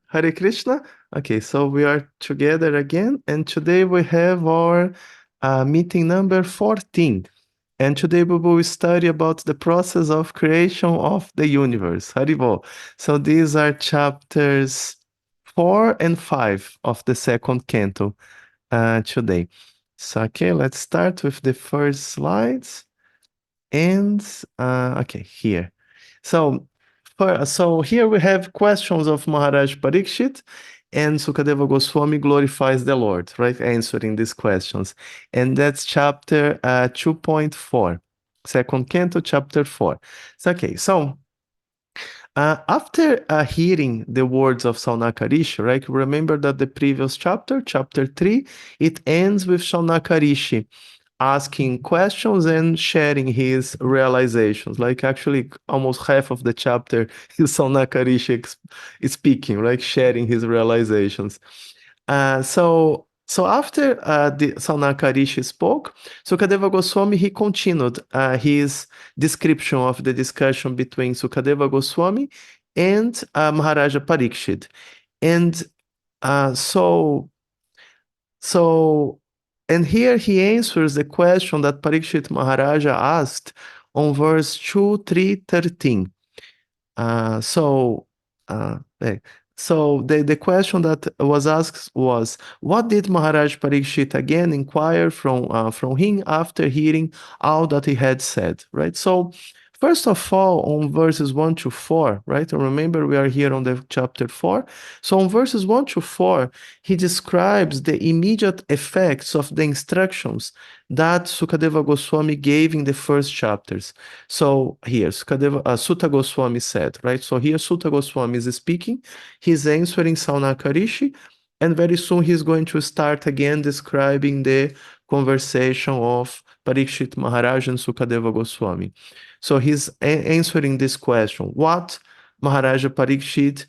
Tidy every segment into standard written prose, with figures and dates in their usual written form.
Hare Krishna. Okay, so we are together again, and today we have our meeting number 14. And today we will study about the process of creation of the universe. Haribo. So these are chapters 4 and 5 of the second canto today. So, okay, let's start with the first slides. And okay, here. So, so here we have questions of Maharaj Pariksit, and Sukadeva Goswami glorifies the Lord, right? Answering these questions. And that's chapter 2.4, second canto, chapter 4. So, okay, so after hearing the words of Saunakarishi, right? Remember that the previous chapter, chapter 3, it ends with Saunakarishi asking questions and sharing his realizations. Like actually, almost half of the chapter is Saunakarishi speaking, right? Sharing his realizations. So after the Saunakarishi spoke, Sukadeva Goswami, he continued his description of the discussion between Sukadeva Goswami and Maharaja Pariksit. And uh, so so, and here he answers the question that Parikshit Maharaja asked on verse 2, 3, 13. Uh, so, eh, so the question that was asked was, what did Maharaj Parikshit again inquire from him after hearing all that he had said, right? So, first of all, on verses 1 to 4, right? And remember, we are here on the chapter 4. So, on verses 1 to 4, he describes the immediate effects of the instructions that Sukadeva Goswami gave in the first chapters. So here, Sutta Goswami said, right? So here, Sutta Goswami is speaking. He's answering Saunakarishi, and very soon he's going to start again describing the conversation of Parikshit Maharaj and Sukadeva Goswami. So he's answering this question: what Maharaja Parikshit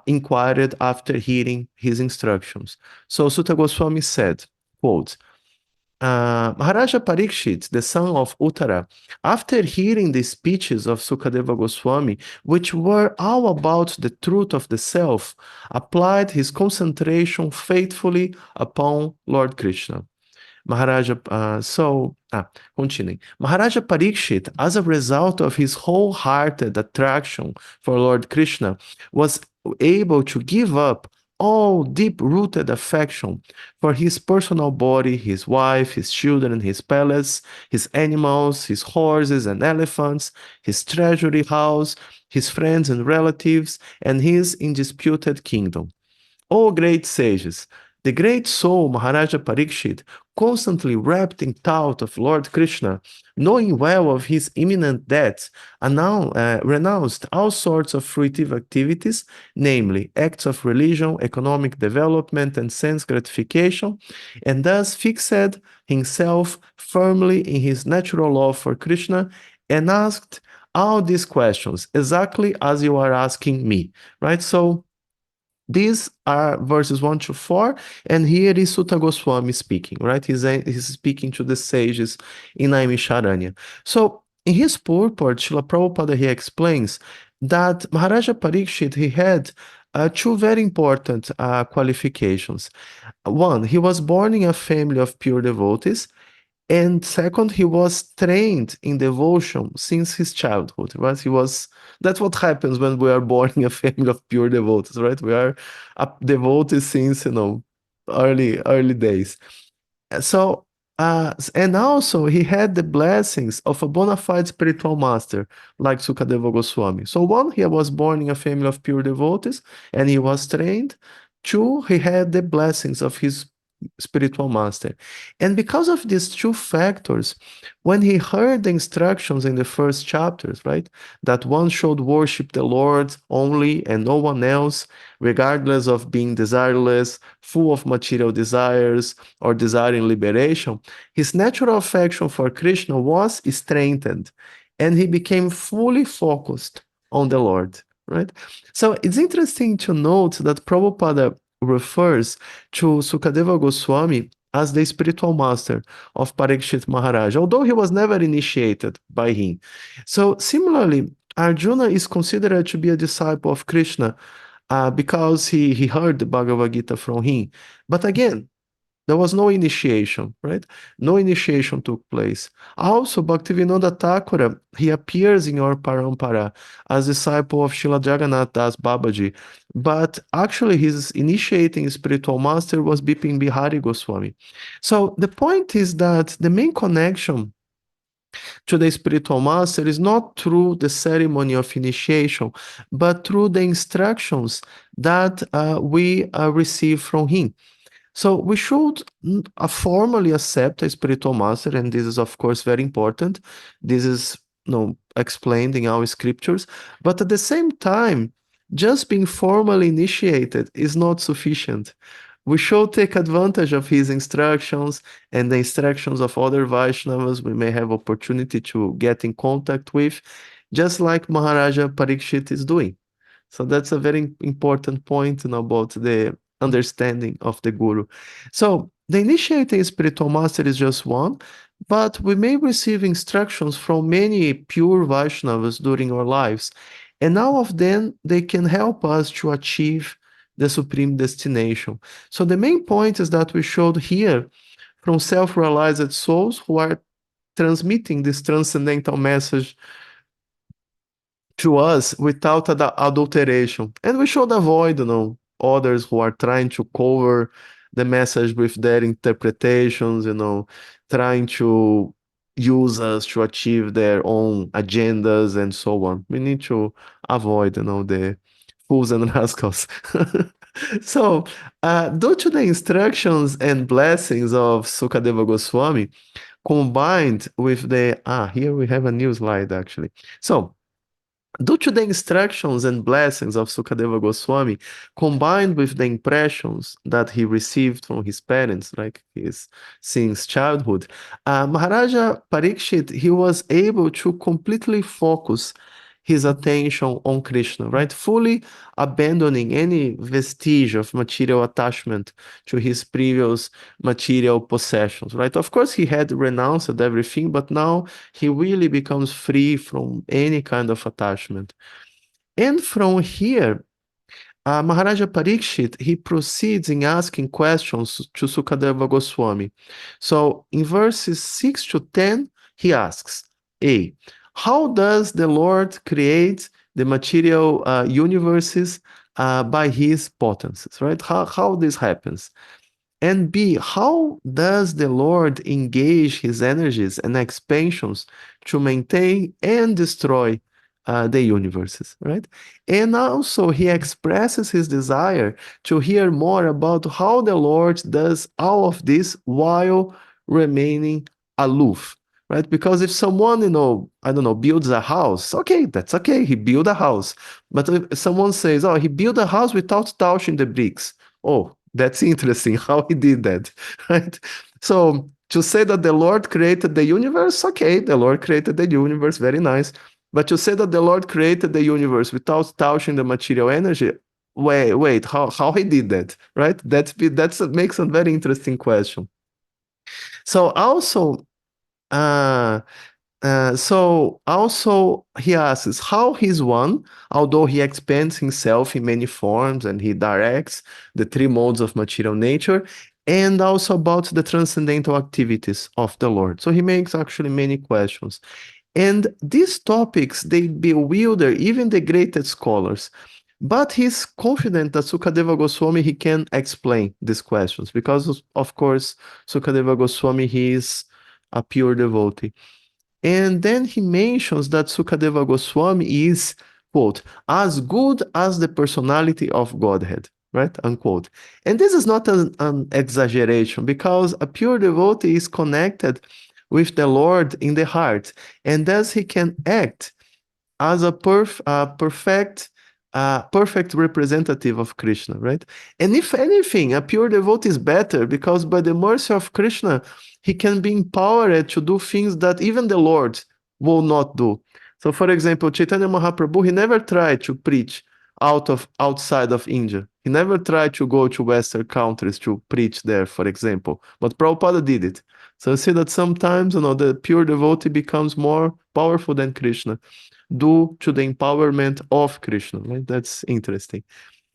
inquired after hearing his instructions. So Sutta Goswami said, quote, Maharaja Pariksit, the son of Uttara, after hearing the speeches of Sukadeva Goswami, which were all about the truth of the self, applied his concentration faithfully upon Lord Krishna. Continuing. Maharaja Pariksit, as a result of his wholehearted attraction for Lord Krishna, was able to give up all deep-rooted affection for his personal body, his wife, his children, his palace, his animals, his horses and elephants, his treasury house, his friends and relatives, and his undisputed kingdom. O great sages, the great soul Maharaja Pariksit, constantly wrapped in thought of Lord Krishna, knowing well of his imminent death, renounced all sorts of fruitive activities, namely acts of religion, economic development, and sense gratification, and thus fixed himself firmly in his natural love for Krishna and asked all these questions exactly as you are asking me, right? So these are verses 1 to 4, and here is Sutta Goswami speaking, right? He's speaking to the sages in Naimisharanya. So, in his purport, Srila Prabhupada, he explains that Maharaja Pariksit, he had two very important qualifications. One, he was born in a family of pure devotees, and second, he was trained in devotion since his childhood, right? That's what happens when we are born in a family of pure devotees, right? We are devotees since, early days. And also he had the blessings of a bona fide spiritual master like Sukadeva Goswami. So one, he was born in a family of pure devotees and he was trained. Two, he had the blessings of his spiritual master. And because of these two factors, when he heard the instructions in the first chapters, right, that one should worship the Lord only and no one else, regardless of being desireless, full of material desires, or desiring liberation, his natural affection for Krishna was strengthened, and he became fully focused on the Lord, right? So it's interesting to note that Prabhupada refers to Sukadeva Goswami as the spiritual master of Parikshit Maharaj, although he was never initiated by him. So similarly, Arjuna is considered to be a disciple of Krishna because he heard the Bhagavad Gita from him. But again, there was no initiation, right? No initiation took place. Also, Bhaktivinoda Thakura, he appears in your parampara as disciple of Srila Jagannath Das Babaji, but actually his initiating spiritual master was Bipin Bihari Goswami. So the point is that the main connection to the spiritual master is not through the ceremony of initiation, but through the instructions that we receive from him. So we should formally accept a spiritual master, and this is of course very important. This is explained in our scriptures, but at the same time, just being formally initiated is not sufficient. We should take advantage of his instructions and the instructions of other Vaishnavas we may have opportunity to get in contact with, just like Maharaja Pariksit is doing. So that's a very important point, about the understanding of the Guru. So the initiating spiritual master is just one, but we may receive instructions from many pure Vaishnavas during our lives. And all of them, they can help us to achieve the supreme destination. So the main point is that we showed here from self-realized souls who are transmitting this transcendental message to us without adulteration. And we should avoid, others who are trying to cover the message with their interpretations, trying to use us to achieve their own agendas and so on. We need to avoid, the fools and rascals. So, due to the instructions and blessings of Sukadeva Goswami, combined with here we have a new slide actually. So, due to the instructions and blessings of Sukadeva Goswami, combined with the impressions that he received from his parents, like his since childhood, Maharaja Pariksit, he was able to completely focus his attention on Krishna, right? Fully abandoning any vestige of material attachment to his previous material possessions, right? Of course, he had renounced everything, but now he really becomes free from any kind of attachment. And from here, Maharaja Pariksit, he proceeds in asking questions to Sukadeva Goswami. So in verses 6 to 10, he asks, A, how does the Lord create the material universes by his potencies, right? How this happens? And B, how does the Lord engage his energies and expansions to maintain and destroy the universes, right? And also, he expresses his desire to hear more about how the Lord does all of this while remaining aloof, right? Because if someone, I don't know, builds a house, okay, that's okay, he built a house. But if someone says, oh, he built a house without touching the bricks, oh, that's interesting how he did that, right? So to say that the Lord created the universe, okay, the Lord created the universe, very nice. But to say that the Lord created the universe without touching the material energy, wait, how he did that, right? That makes a very interesting question. So also, uh, he asks how he's one, although he expands himself in many forms and he directs the three modes of material nature, and also about the transcendental activities of the Lord. So he makes actually many questions. And these topics, they bewilder even the greatest scholars. But he's confident that Sukadeva Goswami, he can explain these questions because, of course, Sukadeva Goswami, he is a pure devotee. And then he mentions that Sukadeva Goswami is, quote, as good as the personality of Godhead, right, unquote. And this is not an exaggeration because a pure devotee is connected with the Lord in the heart, and thus he can act as a perfect representative of Krishna, right? And if anything, a pure devotee is better because by the mercy of Krishna, he can be empowered to do things that even the Lord will not do. So, for example, Chaitanya Mahaprabhu, he never tried to preach outside of India. He never tried to go to Western countries to preach there, for example. But Prabhupada did it. So you see that sometimes, the pure devotee becomes more powerful than Krishna due to the empowerment of Krishna, right? That's interesting.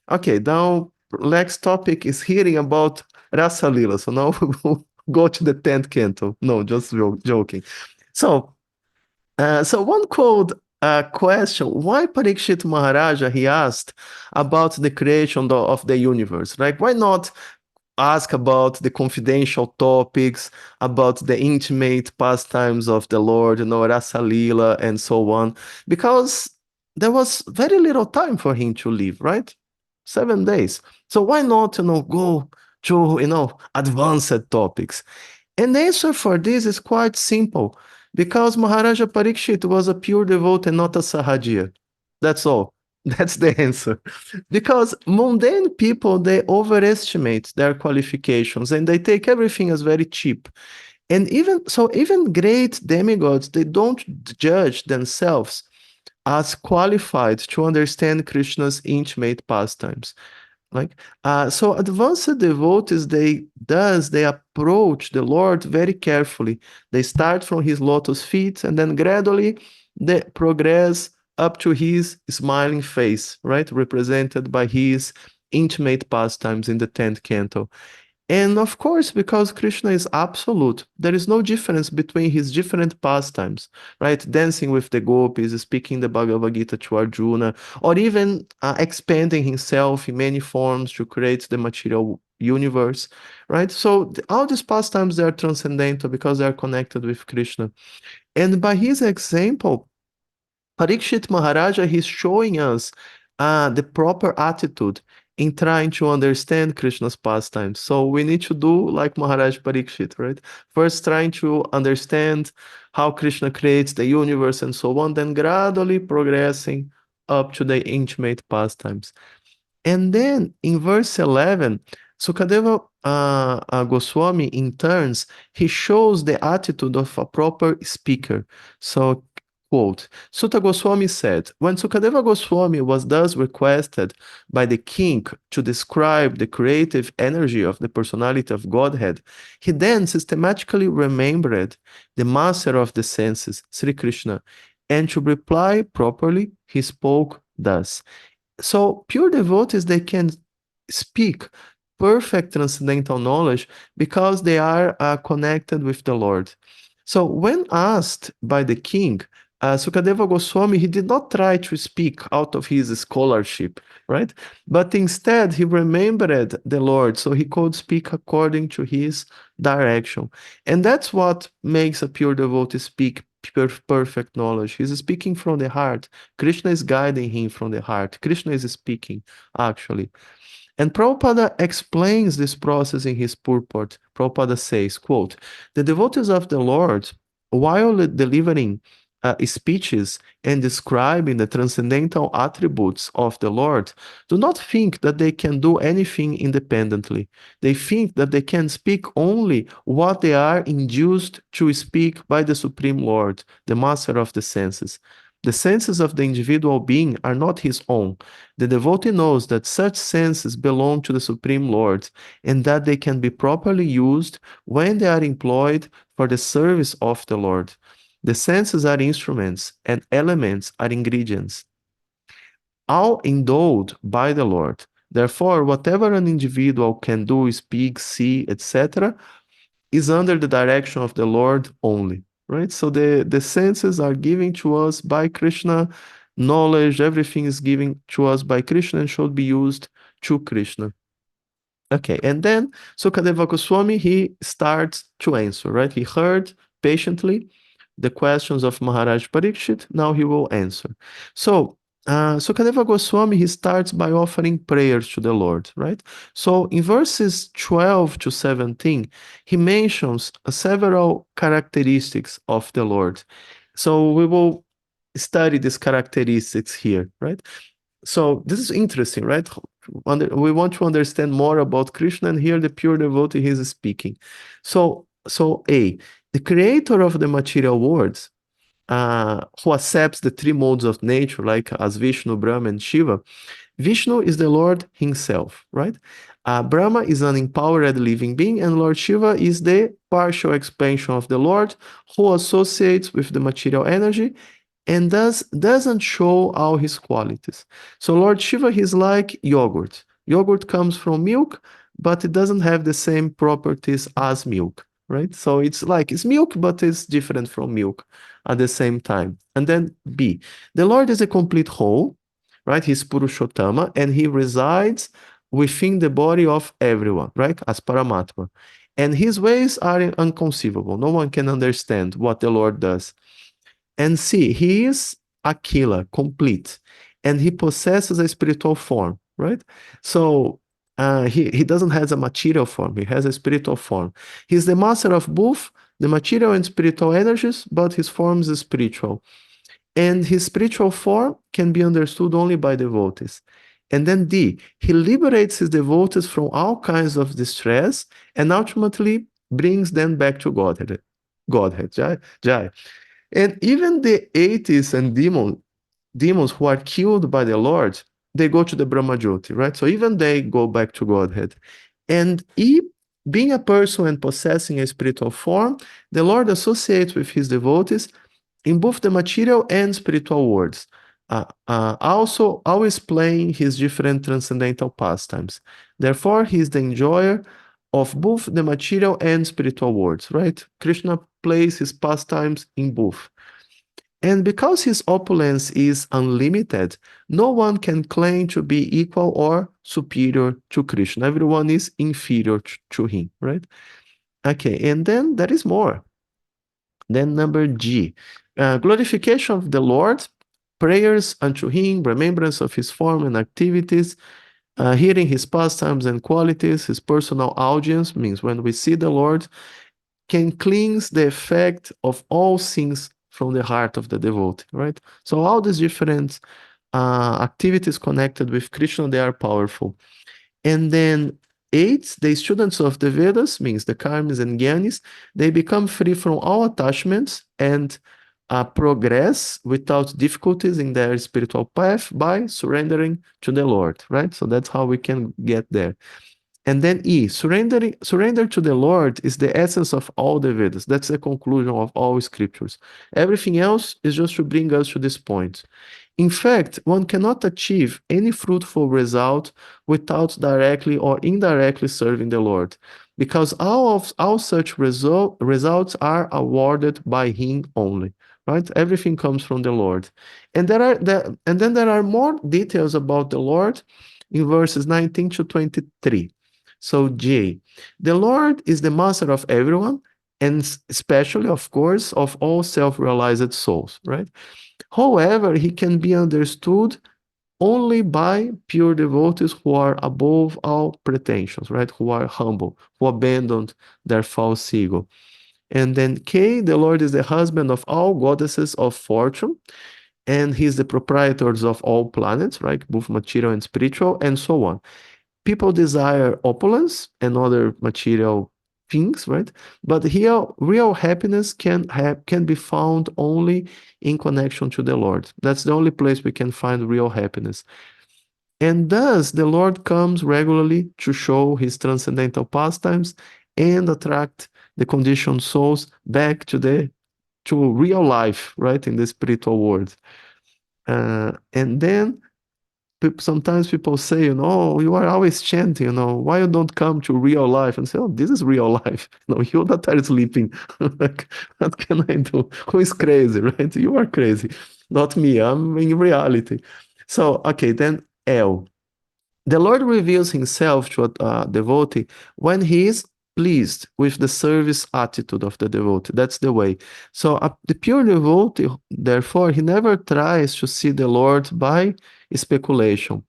Okay, now next topic is hearing about Rasa Lila. So now we will go to the 10th canto. No, just joking. So, so one quote question, why Parikshit Maharaja, he asked about the creation of the universe, like why not ask about the confidential topics, about the intimate pastimes of the Lord, Rasa Lila and so on, because there was very little time for him to live, right? 7 days. So why not, go to, advanced topics? And the answer for this is quite simple, because Maharaja Parikshit was a pure devotee and not a sahajiya. That's all. That's the answer. Because mundane people, they overestimate their qualifications and they take everything as very cheap. And even great demigods, they don't judge themselves as qualified to understand Krishna's intimate pastimes. So advanced devotees, they approach the Lord very carefully. They start from his lotus feet and then gradually they progress up to his smiling face, right? Represented by his intimate pastimes in the 10th canto. And of course, because Krishna is absolute, there is no difference between his different pastimes, right? Dancing with the gopis, speaking the Bhagavad Gita to Arjuna, or even expanding himself in many forms to create the material universe, right? So all these pastimes, they are transcendental because they are connected with Krishna. And by his example, Parikshit Maharaja, he's showing us the proper attitude in trying to understand Krishna's pastimes. So we need to do like Maharaj Parikshit, right? First, trying to understand how Krishna creates the universe and so on, then gradually progressing up to the intimate pastimes. And then in verse 11, Sukadeva Goswami, in turns, he shows the attitude of a proper speaker. So, quote, Sutta Goswami said, when Sukadeva Goswami was thus requested by the king to describe the creative energy of the personality of Godhead, he then systematically remembered the master of the senses, Sri Krishna, and to reply properly, he spoke thus. So pure devotees, they can speak perfect transcendental knowledge because they are connected with the Lord. So when asked by the king, Sukadeva Goswami, he did not try to speak out of his scholarship, right? But instead, he remembered the Lord, so he could speak according to his direction. And that's what makes a pure devotee speak perfect knowledge. He's speaking from the heart. Krishna is guiding him from the heart. Krishna is speaking, actually. And Prabhupada explains this process in his purport. Prabhupada says, quote, the devotees of the Lord, while delivering speeches and describing the transcendental attributes of the Lord, do not think that they can do anything independently. They think that they can speak only what they are induced to speak by the Supreme Lord, the Master of the senses. The senses of the individual being are not his own. The devotee knows that such senses belong to the Supreme Lord and that they can be properly used when they are employed for the service of the Lord. The senses are instruments and elements are ingredients, all endowed by the Lord. Therefore, whatever an individual can do, speak, see, etc., is under the direction of the Lord only, right? So the senses are given to us by Krishna, knowledge, everything is given to us by Krishna and should be used to Krishna. Okay, and then Sukadeva Goswami, he starts to answer, right? He heard patiently the questions of Maharaj Parikshit, now he will answer. So, Sukadeva Goswami, he starts by offering prayers to the Lord, right? So, in verses 12 to 17, he mentions several characteristics of the Lord. So, we will study these characteristics here, right? So this is interesting, right? We want to understand more about Krishna, and here the pure devotee he is speaking. So A, the creator of the material worlds, who accepts the three modes of nature, like as Vishnu, Brahma, and Shiva. Vishnu is the Lord himself, right? Brahma is an empowered living being, and Lord Shiva is the partial expansion of the Lord who associates with the material energy and thus doesn't show all his qualities. So Lord Shiva, he's like yogurt. Yogurt comes from milk, but it doesn't have the same properties as milk, right? So it's like it's milk, but it's different from milk at the same time. And then B, the Lord is a complete whole, right? He's Purushottama, and he resides within the body of everyone, right? As Paramatma. And his ways are inconceivable. No one can understand what the Lord does. And see, he is Akila, complete, and he possesses a spiritual form, right? So he doesn't have a material form, he has a spiritual form. He's the master of both the material and spiritual energies, but his form is spiritual. And his spiritual form can be understood only by devotees. And then D, he liberates his devotees from all kinds of distress and ultimately brings them back to Godhead. Godhead, Jai, Jai. And even the atheists and demons who are killed by the Lord, they go to the Brahma Jyoti, right? So even they go back to Godhead. And being a person and possessing a spiritual form, the Lord associates with his devotees in both the material and spiritual worlds. Also, always playing his different transcendental pastimes. Therefore, he is the enjoyer of both the material and spiritual worlds, right? Krishna plays his pastimes in both. And because his opulence is unlimited, no one can claim to be equal or superior to Krishna. Everyone is inferior to him, right? Okay, and then there is more. Then number G, glorification of the Lord, prayers unto him, remembrance of his form and activities, hearing his pastimes and qualities, his personal audience, means when we see the Lord, can cleanse the effect of all sins from the heart of the devotee, right? So all these different activities connected with Krishna, they are powerful. And then 8, the students of the Vedas, means the karmis and gyanis, they become free from all attachments and progress without difficulties in their spiritual path by surrendering to the Lord, right? So that's how we can get there. And then E, surrender to the Lord is the essence of all the Vedas. That's the conclusion of all scriptures. Everything else is just to bring us to this point. In fact, one cannot achieve any fruitful result without directly or indirectly serving the Lord, because all such results are awarded by Him only. Right? Everything comes from the Lord. And then there are more details about the Lord in verses 19 to 23. So J, the Lord is the master of everyone, and especially, of course, of all self-realized souls, right? However, he can be understood only by pure devotees who are above all pretensions, right? Who are humble, who abandoned their false ego. And then K, the Lord is the husband of all goddesses of fortune, and he's the proprietors of all planets, right? Both material and spiritual, and so on. People desire opulence and other material things, right? But here, real happiness can be found only in connection to the Lord. That's the only place we can find real happiness. And thus, the Lord comes regularly to show his transcendental pastimes and attract the conditioned souls back to real life, right, in the spiritual world. And then sometimes people say, you are always chanting, why you don't come to real life? And say, oh, this is real life. No, you that are sleeping. Like, what can I do? Who is crazy, right? You are crazy, not me. I'm in reality. So, okay, then L. The Lord reveals himself to a devotee when he is pleased with the service attitude of the devotee. That's the way. So the pure devotee, therefore, he never tries to see the Lord by speculation.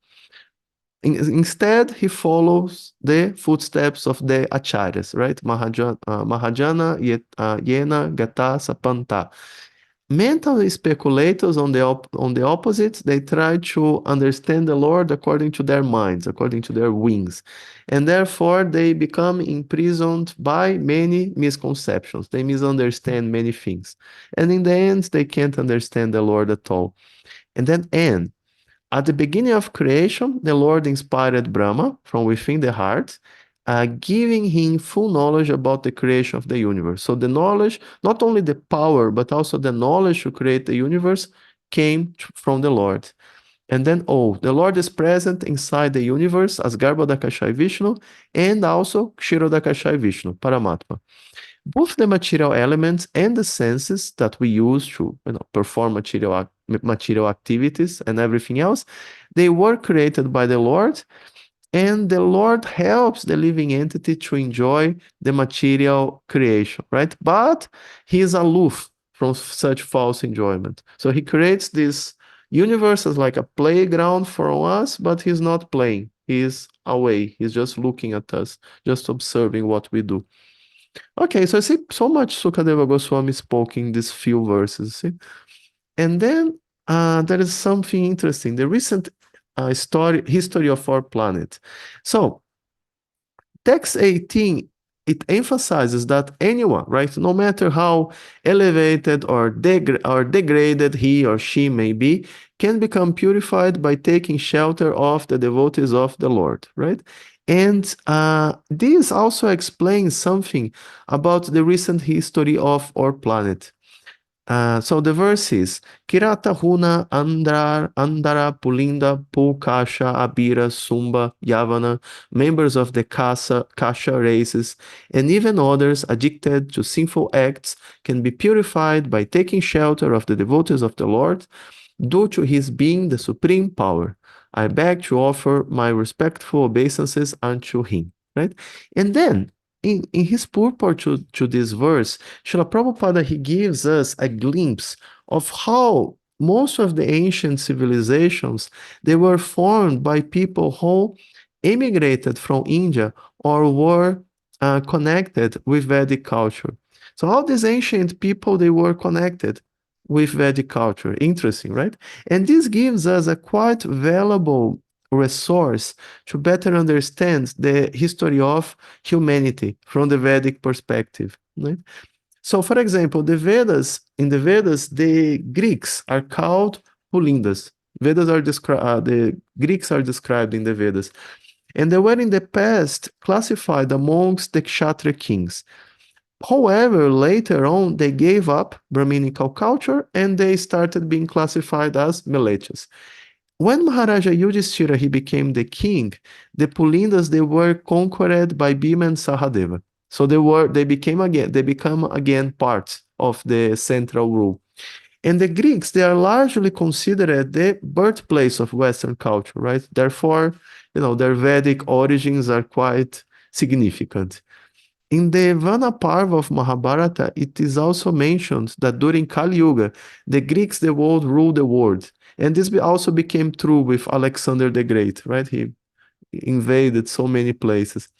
Instead, he follows the footsteps of the acharyas, right? Mahajana, Yena, Gata, Sapanta. Mental speculators, on the opposite, they try to understand the Lord according to their minds, according to their wings, and therefore they become imprisoned by many misconceptions. They misunderstand many things, and in the end, they can't understand the Lord at all. And then N. At the beginning of creation, the Lord inspired Brahma from within the heart, giving him full knowledge about the creation of the universe. So the knowledge, not only the power, but also the knowledge to create the universe, came from the Lord. And then O, the Lord is present inside the universe as Garbhodakashai Vishnu and also Kshirodakashai Vishnu, Paramatma. Both the material elements and the senses that we use to perform material activities and everything else, they were created by the Lord, and the Lord helps the living entity to enjoy the material creation, right? But he is aloof from such false enjoyment. So he creates this universe as like a playground for us, but he's not playing. He's away. He's just looking at us, just observing what we do. Okay, so I see so much Sukadeva Goswami spoke in these few verses, see? And then there is something interesting, the recent history of our planet. So text 18, it emphasizes that anyone, right, no matter how elevated or degraded he or she may be, can become purified by taking shelter of the devotees of the Lord, right? And this also explains something about the recent history of our planet. So the verse is Kirata Huna Andara Pulinda Pulkasha Abira Sumba Yavana, members of the Kasha races, and even others addicted to sinful acts can be purified by taking shelter of the devotees of the Lord due to his being the supreme power. I beg to offer my respectful obeisances unto him. Right? And then in his purport to this verse, Srila Prabhupada, he gives us a glimpse of how most of the ancient civilizations, they were formed by people who emigrated from India or were connected with Vedic culture. So all these ancient people, they were connected with Vedic culture. Interesting, right? And this gives us a quite valuable resource to better understand the history of humanity from the Vedic perspective. Right? So, for example, in the Vedas, the Greeks are called Pulindas. The Greeks are described in the Vedas, and they were in the past classified amongst the Kshatriya kings. However, later on, they gave up Brahminical culture and they started being classified as Melechas. When Maharaja Yudhishthira he became the king, the Pulindas they were conquered by Bhima and Sahadeva. So they become again part of the central rule. And the Greeks, they are largely considered the birthplace of Western culture, right? Therefore, their Vedic origins are quite significant. In the Vanaparva of Mahabharata, it is also mentioned that during Kali Yuga, the Greeks, the world ruled the world. And this also became true with Alexander the Great, right? He invaded so many places.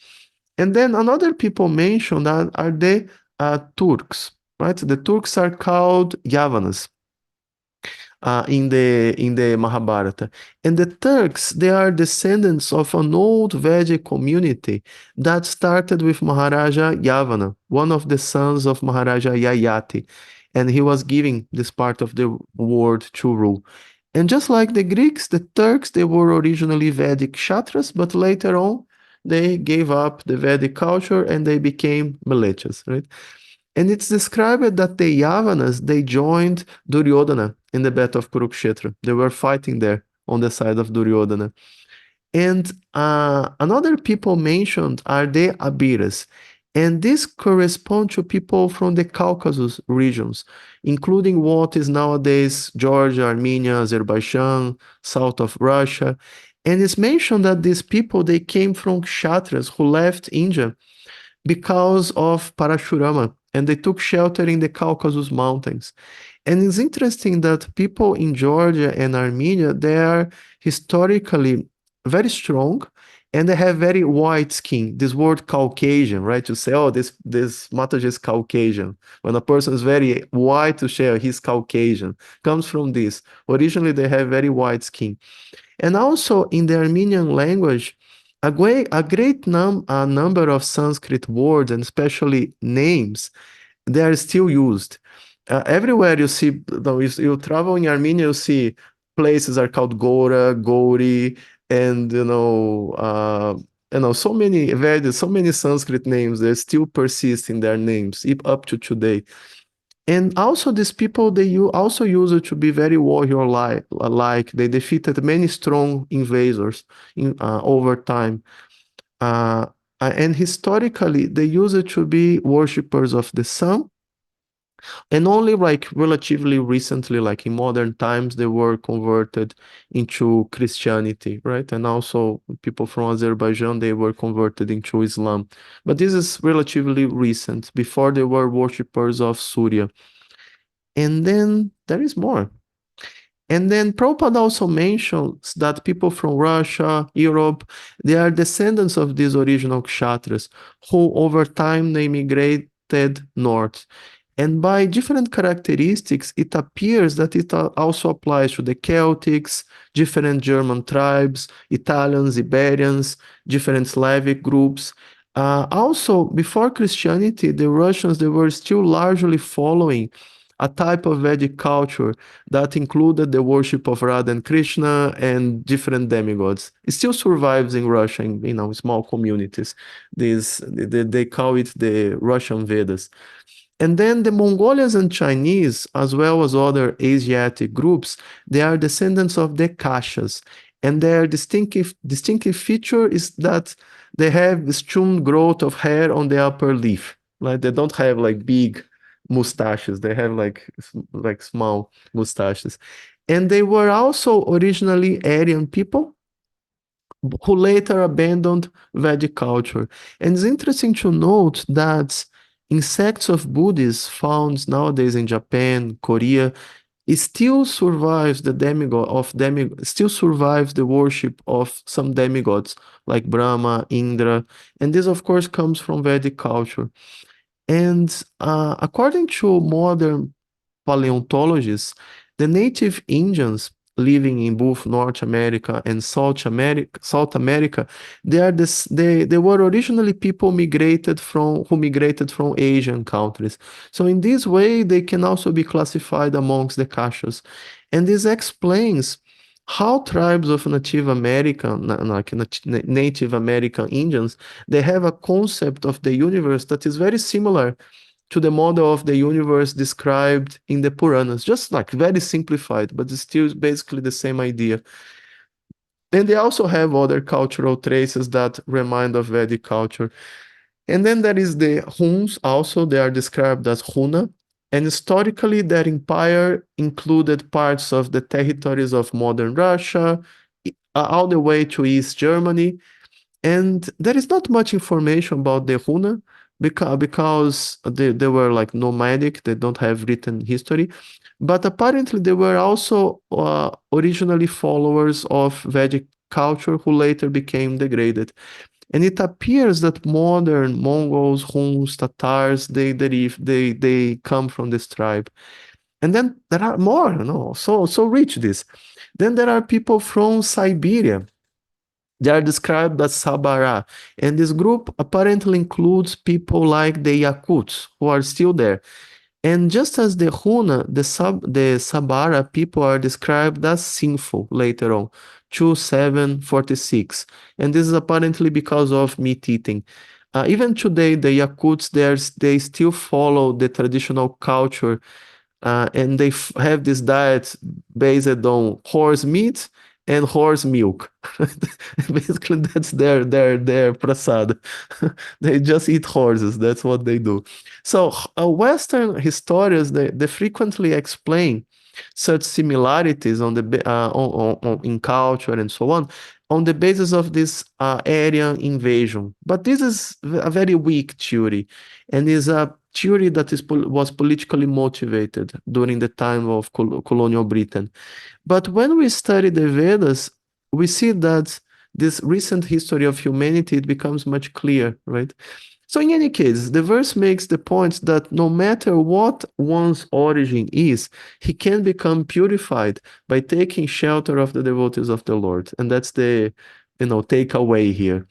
And then another people mentioned are the Turks, right? The Turks are called Yavanas in the Mahabharata. And the Turks, they are descendants of an old Vedic community that started with Maharaja Yavana, one of the sons of Maharaja Yayati. And he was giving this part of the world to rule. And just like the Greeks, the Turks, they were originally Vedic Kshatras, but later on, they gave up the Vedic culture and they became Melechas, right? And it's described that the Yavanas, they joined Duryodhana in the battle of Kurukshetra. They were fighting there on the side of Duryodhana. And another people mentioned are the Abiras. And this corresponds to people from the Caucasus regions, including what is nowadays Georgia, Armenia, Azerbaijan, south of Russia. And it's mentioned that these people, they came from Kshatras who left India because of Parashurama, and they took shelter in the Caucasus Mountains. And it's interesting that people in Georgia and Armenia, they are historically very strong and they have very white skin. This word Caucasian, right? To say, oh, this Mataji is Caucasian. When a person is very white to share, he's Caucasian, comes from this. Originally, they have very white skin. And also in the Armenian language, a great number of Sanskrit words and especially names, they are still used. Everywhere you see, you travel in Armenia, you see places are called Gora, Gori, and so many Sanskrit names that still persist in their names up to today. And also these people, also used to be very warrior-like. They defeated many strong invaders over time. Uh, and historically, they used to be worshippers of the sun, and only like relatively recently, like in modern times, they were converted into Christianity, right? And also people from Azerbaijan, they were converted into Islam. But this is relatively recent. Before they were worshippers of Surya. And then there is more. And then Prabhupada also mentions that people from Russia, Europe, they are descendants of these original kshatras who over time they migrated north. And by different characteristics, it appears that it also applies to the Celtics, different German tribes, Italians, Iberians, different Slavic groups. Also, before Christianity, the Russians, they were still largely following a type of Vedic culture that included the worship of Radha and Krishna and different demigods. It still survives in Russia in small communities. They call it the Russian Vedas. And then the Mongolians and Chinese, as well as other Asiatic groups, they are descendants of the Kashas. And their distinctive feature is that they have strewn growth of hair on the upper lip. Like they don't have like big mustaches. They have like small mustaches. And they were also originally Aryan people who later abandoned Vedic culture. And it's interesting to note that in sects of Buddhists found nowadays in Japan, Korea, it still survives still survives the worship of some demigods like Brahma, Indra, and this of course comes from Vedic culture. And according to modern paleontologists, the native Indians living in both North America and South America, they were originally people who migrated from Asian countries. So in this way, they can also be classified amongst the Kashas. And this explains how tribes of Native American, like Native American Indians, they have a concept of the universe that is very similar to the model of the universe described in the Puranas, just like very simplified, but it's still basically the same idea. And they also have other cultural traces that remind of Vedic culture. And then there is the Huns also, they are described as Huna. And historically, their empire included parts of the territories of modern Russia, all the way to East Germany, and there is not much information about the Huna because they were like nomadic, they don't have written history. But apparently they were also originally followers of Vedic culture who later became degraded. And it appears that modern Mongols, Huns, Tatars, they come from this tribe. And then there are more, so rich this. Then there are people from Siberia. They are described as Sabara, and this group apparently includes people like the Yakuts, who are still there. And just as the Huna, the Sabara people are described as sinful later on, 2746. And this is apparently because of meat eating. Even today, the Yakuts, they still follow the traditional culture, and they have this diet based on horse meat and horse milk. Basically, that's their prasad. They just eat horses. That's what they do. So Western historians they frequently explain such similarities in culture and so on the basis of this Aryan invasion. But this is a very weak theory, and is a theory that was politically motivated during the time of colonial Britain. But when we study the Vedas, we see that this recent history of humanity, it becomes much clearer, right? So in any case, the verse makes the point that no matter what one's origin is, he can become purified by taking shelter of the devotees of the Lord. And that's the, takeaway here.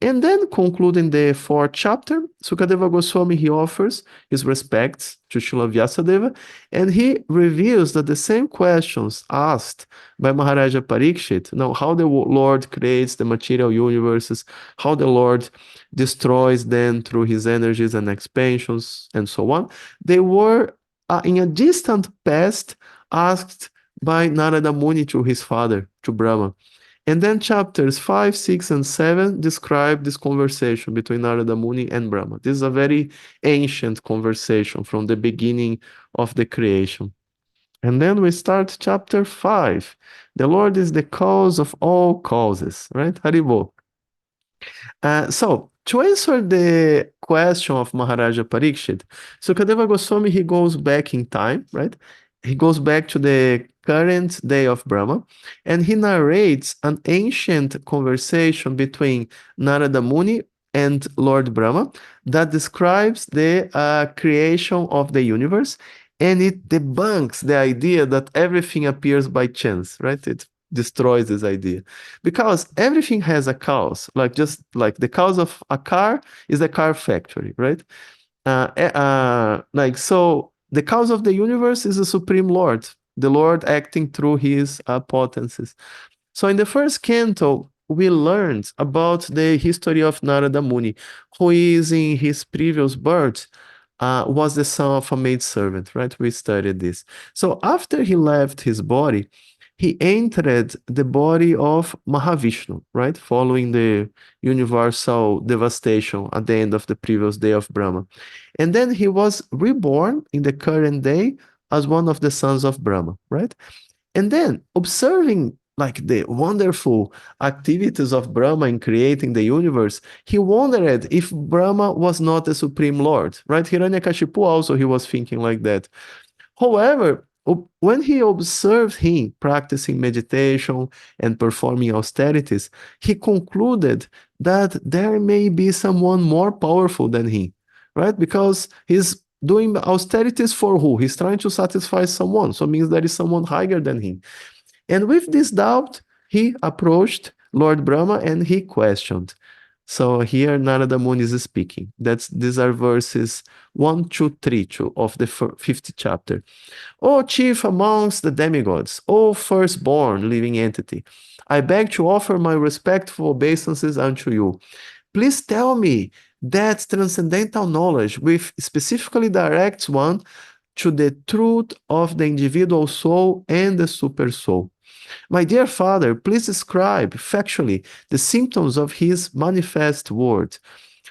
And then concluding the fourth chapter, Sukadeva Goswami, he offers his respects to Srila Vyasadeva, and he reveals that the same questions asked by Maharaja Pariksit, how the Lord creates the material universes, how the Lord destroys them through his energies and expansions, and so on, they were in a distant past, asked by Narada Muni to his father, to Brahma. And then chapters 5, 6, and 7 describe this conversation between Narada Muni and Brahma. This is a very ancient conversation from the beginning of the creation. And then we start chapter 5. The Lord is the cause of all causes, right? Haribo. So, to answer the question of Maharaja Pariksit, Sukadeva Goswami, he goes back in time, right? He goes back to the current day of Brahma, and he narrates an ancient conversation between Narada Muni and Lord Brahma that describes the creation of the universe, and it debunks the idea that everything appears by chance, right? It destroys this idea because everything has a cause, like just like the cause of a car is a car factory, right? Like so the cause of the universe is the supreme lord, the lord acting through his potencies. So in the first canto we learned about the history of Narada Muni, who is in his previous birth was the son of a maidservant, right? We studied this. So after he left his body, he entered the body of Mahavishnu, right? Following the universal devastation at the end of the previous day of Brahma. And then he was reborn in the current day as one of the sons of Brahma, right? And then observing like the wonderful activities of Brahma in creating the universe, he wondered if Brahma was not the supreme lord, right? Hiranyakashipu also, he was thinking like that. However, when he observed him practicing meditation and performing austerities, he concluded that there may be someone more powerful than he, right? Because he's doing austerities for who? He's trying to satisfy someone. So it means there is someone higher than him. And with this doubt, he approached Lord Brahma and he questioned. So here Narada Muni is speaking. These are verses 1 to 3 of the 50th chapter. O chief amongst the demigods, O firstborn living entity, I beg to offer my respectful obeisances unto you. Please tell me that transcendental knowledge which specifically directs one to the truth of the individual soul and the super soul. My dear father, please describe factually the symptoms of his manifest word.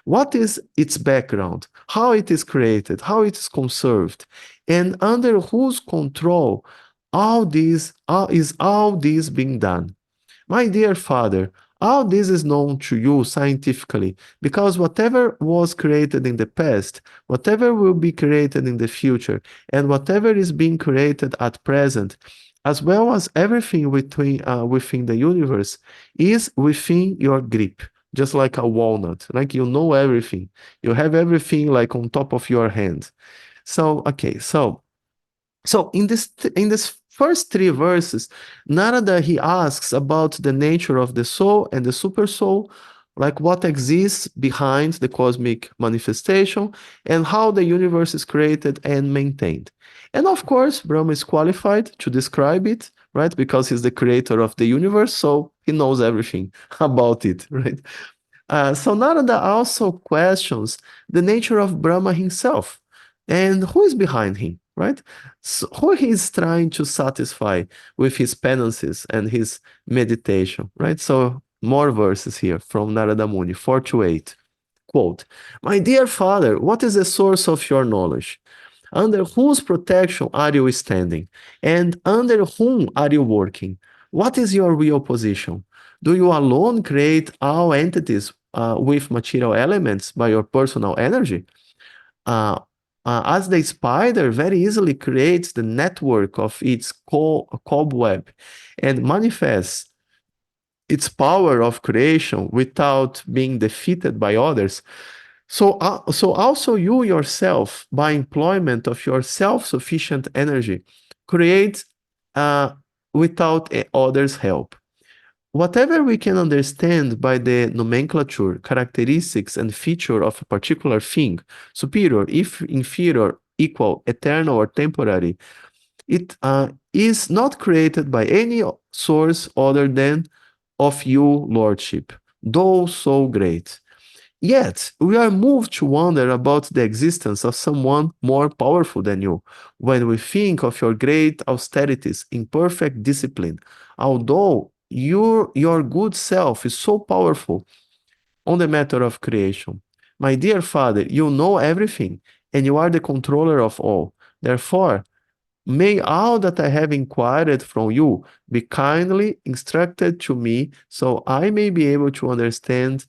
What is its background? How it is created? How it is conserved? And under whose control is all this being done? My dear father, all this is known to you scientifically because whatever was created in the past, whatever will be created in the future, and whatever is being created at present, as well as everything within the universe, is within your grip, just like a walnut. Like you know everything. You have everything like on top of your hand. So, okay, so in this first three verses, Narada he asks about the nature of the soul and the super soul, like what exists behind the cosmic manifestation and how the universe is created and maintained. And of course, Brahma is qualified to describe it, right? Because he's the creator of the universe, so he knows everything about it, right? So Narada also questions the nature of Brahma himself and who is behind him, right? So who he is trying to satisfy with his penances and his meditation, right? So more verses here from Narada Muni, 4 to 8. Quote, My dear father, what is the source of your knowledge? Under whose protection are you standing? And under whom are you working? What is your real position? Do you alone create all entities with material elements by your personal energy? Uh, as the spider very easily creates the network of its cobweb and manifests its power of creation without being defeated by others, so also you yourself, by employment of your self-sufficient energy, create without others' help. Whatever we can understand by the nomenclature, characteristics, and feature of a particular thing, superior, if inferior, equal, eternal, or temporary, it is not created by any source other than of you, Lordship, though so great. Yet, we are moved to wonder about the existence of someone more powerful than you when we think of your great austerities in perfect discipline. Although your good self is so powerful on the matter of creation. My dear Father, you know everything, and you are the controller of all. Therefore, may all that I have inquired from you be kindly instructed to me so I may be able to understand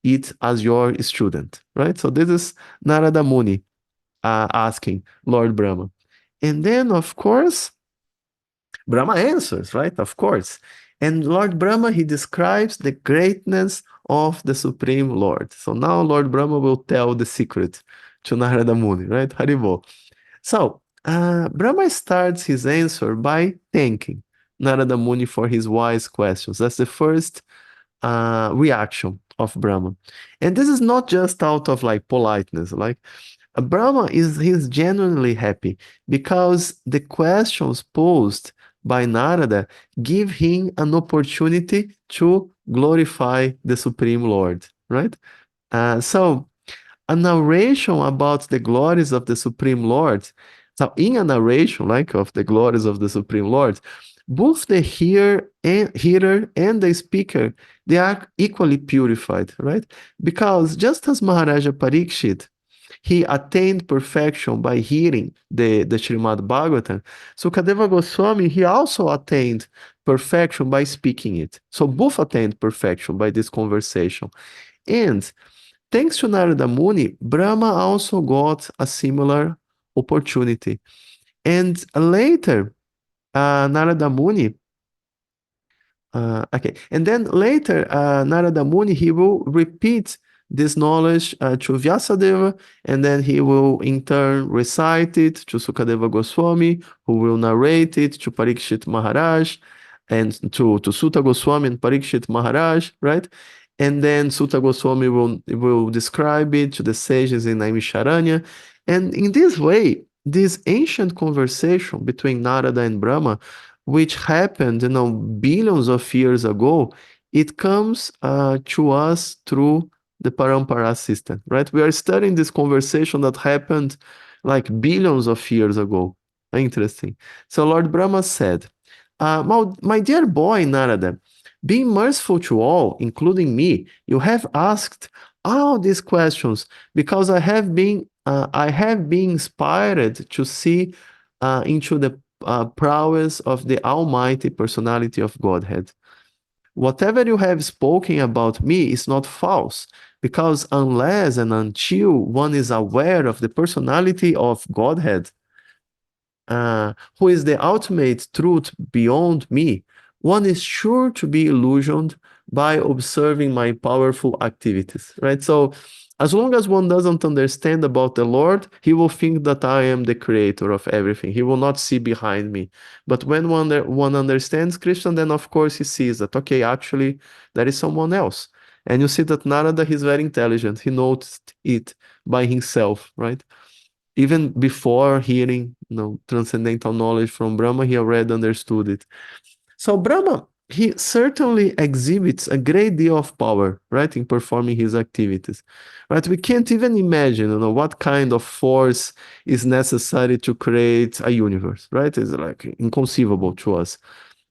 it as your student, right? So this is Narada Muni asking Lord Brahma. And then, of course, Brahma answers, right? Of course. And Lord Brahma, he describes the greatness of the Supreme Lord. So now Lord Brahma will tell the secret to Narada Muni, right? Haribo. So Brahma starts his answer by thanking Narada Muni for his wise questions. That's the first reaction of Brahma. And this is not just out of like politeness, like Brahma he's genuinely happy because the questions posed by Narada give him an opportunity to glorify the Supreme Lord, right? So a narration about the glories of the Supreme Lord. So in a narration like of the glories of the Supreme Lord, both the hearer and the speaker, they are equally purified, right? Because just as Maharaja Pariksit, he attained perfection by hearing the Srimad Bhagavatam, Sukadeva Goswami, he also attained perfection by speaking it. So both attained perfection by this conversation. And thanks to Narada Muni, Brahma also got a similar opportunity. And later, Narada Muni, okay, and then later, Narada Muni, he will repeat this knowledge to Vyasadeva, and then he will in turn recite it to Sukadeva Goswami, who will narrate it to Parikshit Maharaj, and to Sutta Goswami and Parikshit Maharaj, right? And then Sutta Goswami will describe it to the sages in Naimisharanya. And in this way, this ancient conversation between Narada and Brahma, which happened, billions of years ago, it comes to us through the parampara system, right? We are studying this conversation that happened like billions of years ago. Interesting. So Lord Brahma said, my dear boy Narada, being merciful to all, including me, you have asked all these questions because I have been inspired to see into the prowess of the Almighty Personality of Godhead. Whatever you have spoken about me is not false, because unless and until one is aware of the personality of Godhead, who is the ultimate truth beyond me, one is sure to be illusioned by observing my powerful activities, right? So as long as one doesn't understand about the Lord, he will think that I am the creator of everything. He will not see behind me. But when one understands Krishna, then of course he sees that, okay, actually, there is someone else. And you see that Narada, he's very intelligent. He noticed it by himself, right? Even before hearing, transcendental knowledge from Brahma, he already understood it. So Brahma, he certainly exhibits a great deal of power, right, in performing his activities, right? We can't even imagine, what kind of force is necessary to create a universe, right? It's like inconceivable to us,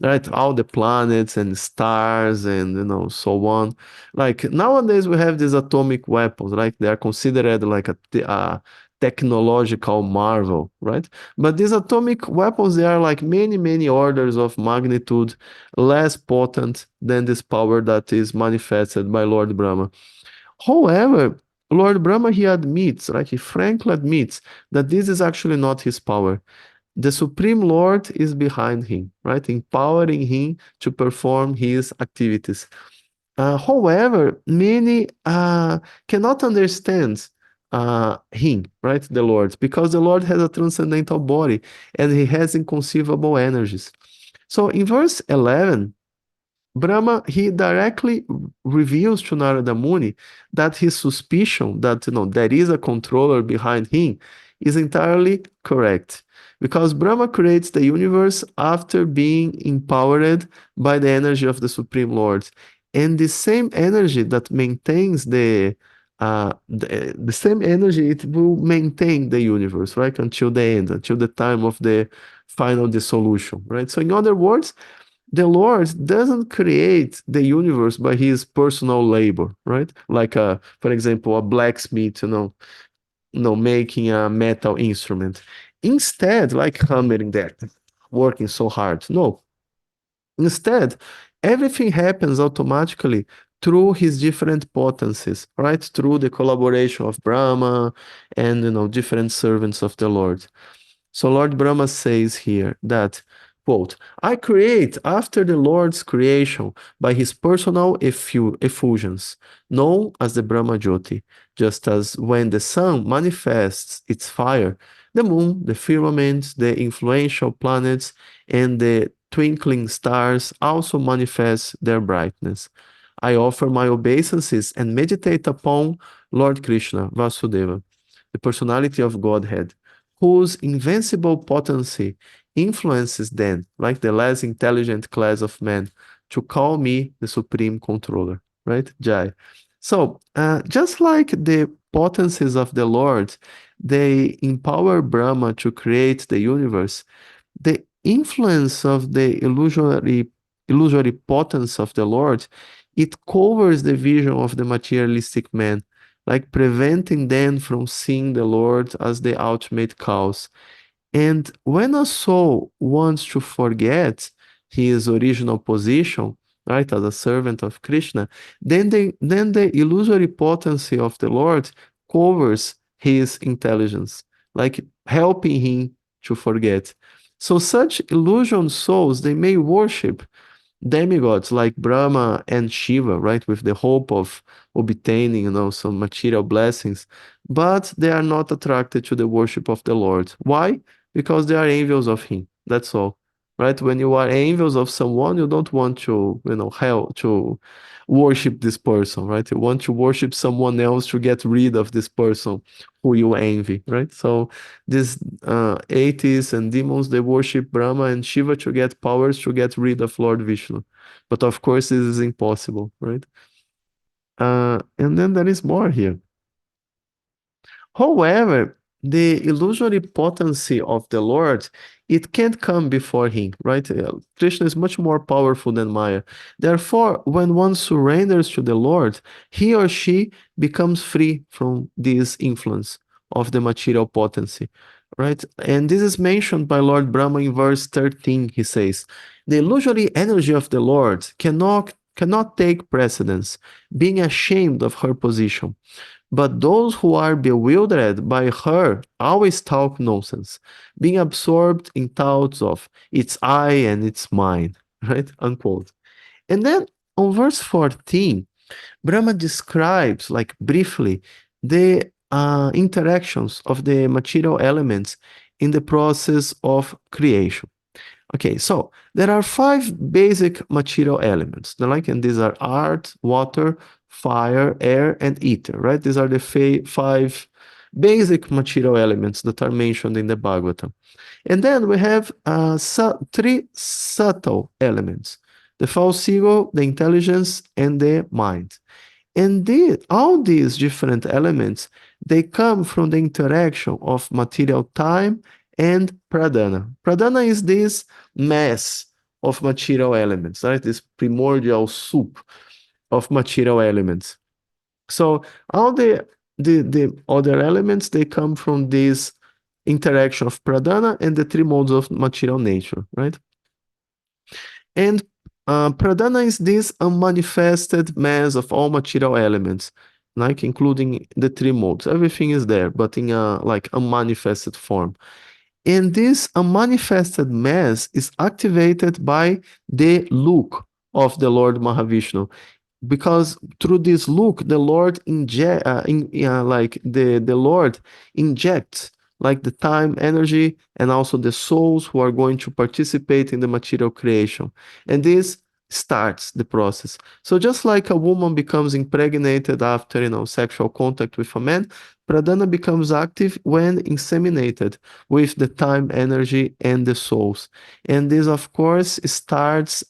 right? All the planets and stars and so on. Like nowadays we have these atomic weapons, right? They are considered like a technological marvel, right? But these atomic weapons, they are like many, many orders of magnitude less potent than this power that is manifested by Lord Brahma. However, Lord Brahma, he admits, right? He frankly admits that this is actually not his power. The Supreme Lord is behind him, right? Empowering him to perform his activities. However, many cannot understand him, right? The Lord, because the Lord has a transcendental body and he has inconceivable energies. So in verse 11, Brahma, he directly reveals to Narada Muni that his suspicion that, there is a controller behind him is entirely correct. Because Brahma creates the universe after being empowered by the energy of the Supreme Lord. And the same energy that maintains the the same energy, it will maintain the universe, right, until the end, until the time of the final dissolution, right? So in other words, the Lord doesn't create the universe by his personal labor, right? Like, for example, a blacksmith, making a metal instrument. Instead, like hammering that, working so hard. No, instead, everything happens automatically through his different potencies, right? Through the collaboration of Brahma and different servants of the Lord. So Lord Brahma says here that, quote, I create after the Lord's creation by his personal effulgence, known as the Brahma Jyoti, just as when the sun manifests its fire, the moon, the firmament, the influential planets, and the twinkling stars also manifest their brightness. I offer my obeisances and meditate upon Lord Krishna, Vasudeva, the personality of Godhead, whose invincible potency influences them, like the less intelligent class of men, to call me the supreme controller, right? Jai. So, just like the potencies of the Lord, they empower Brahma to create the universe. The influence of the illusory potence of the Lord, it covers the vision of the materialistic man, like preventing them from seeing the Lord as the ultimate cause. And when a soul wants to forget his original position, right, as a servant of Krishna, then the illusory potency of the Lord covers his intelligence, like helping him to forget. So such illusion souls, they may worship demigods like Brahma and Shiva, right, with the hope of obtaining, some material blessings, but they are not attracted to the worship of the Lord. Why? Because they are angels of Him. That's all, right? When you are angels of someone, you don't want to, hell to worship this person, right? You want to worship someone else to get rid of this person who you envy, right? So these atheists and demons, they worship Brahma and Shiva to get powers to get rid of Lord Vishnu. But of course, this is impossible, right? And then there is more here. However, the illusory potency of the Lord, it can't come before him, right? Krishna is much more powerful than Maya. Therefore, when one surrenders to the Lord, he or she becomes free from this influence of the material potency, right? And this is mentioned by Lord Brahma in verse 13. He says, the illusory energy of the Lord cannot take precedence, being ashamed of her position. But those who are bewildered by her always talk nonsense, being absorbed in thoughts of it's I and it's mine, right? Unquote. And then on verse 14, Brahma describes, like briefly, the interactions of the material elements in the process of creation. Okay, so there are five basic material elements, and these are earth, water, fire, air, and ether, right? These are the five basic material elements that are mentioned in the Bhagavatam. And then we have three subtle elements, the false ego, the intelligence, and the mind. And all these different elements, they come from the interaction of material time and pradana. Pradana is this mass of material elements, right? This primordial soup of material elements. So all the other elements, they come from this interaction of pradana and the three modes of material nature, right? And pradana is this unmanifested mass of all material elements, like including the three modes. Everything is there, but in a like unmanifested form. And this unmanifested mass is activated by the look of the Lord Mahavishnu, because through this look the Lord the Lord injects like the time energy and also the souls who are going to participate in the material creation, and this starts the process. So just like a woman becomes impregnated after sexual contact with a man, pradana becomes active when inseminated with the time energy and the souls. And this of course starts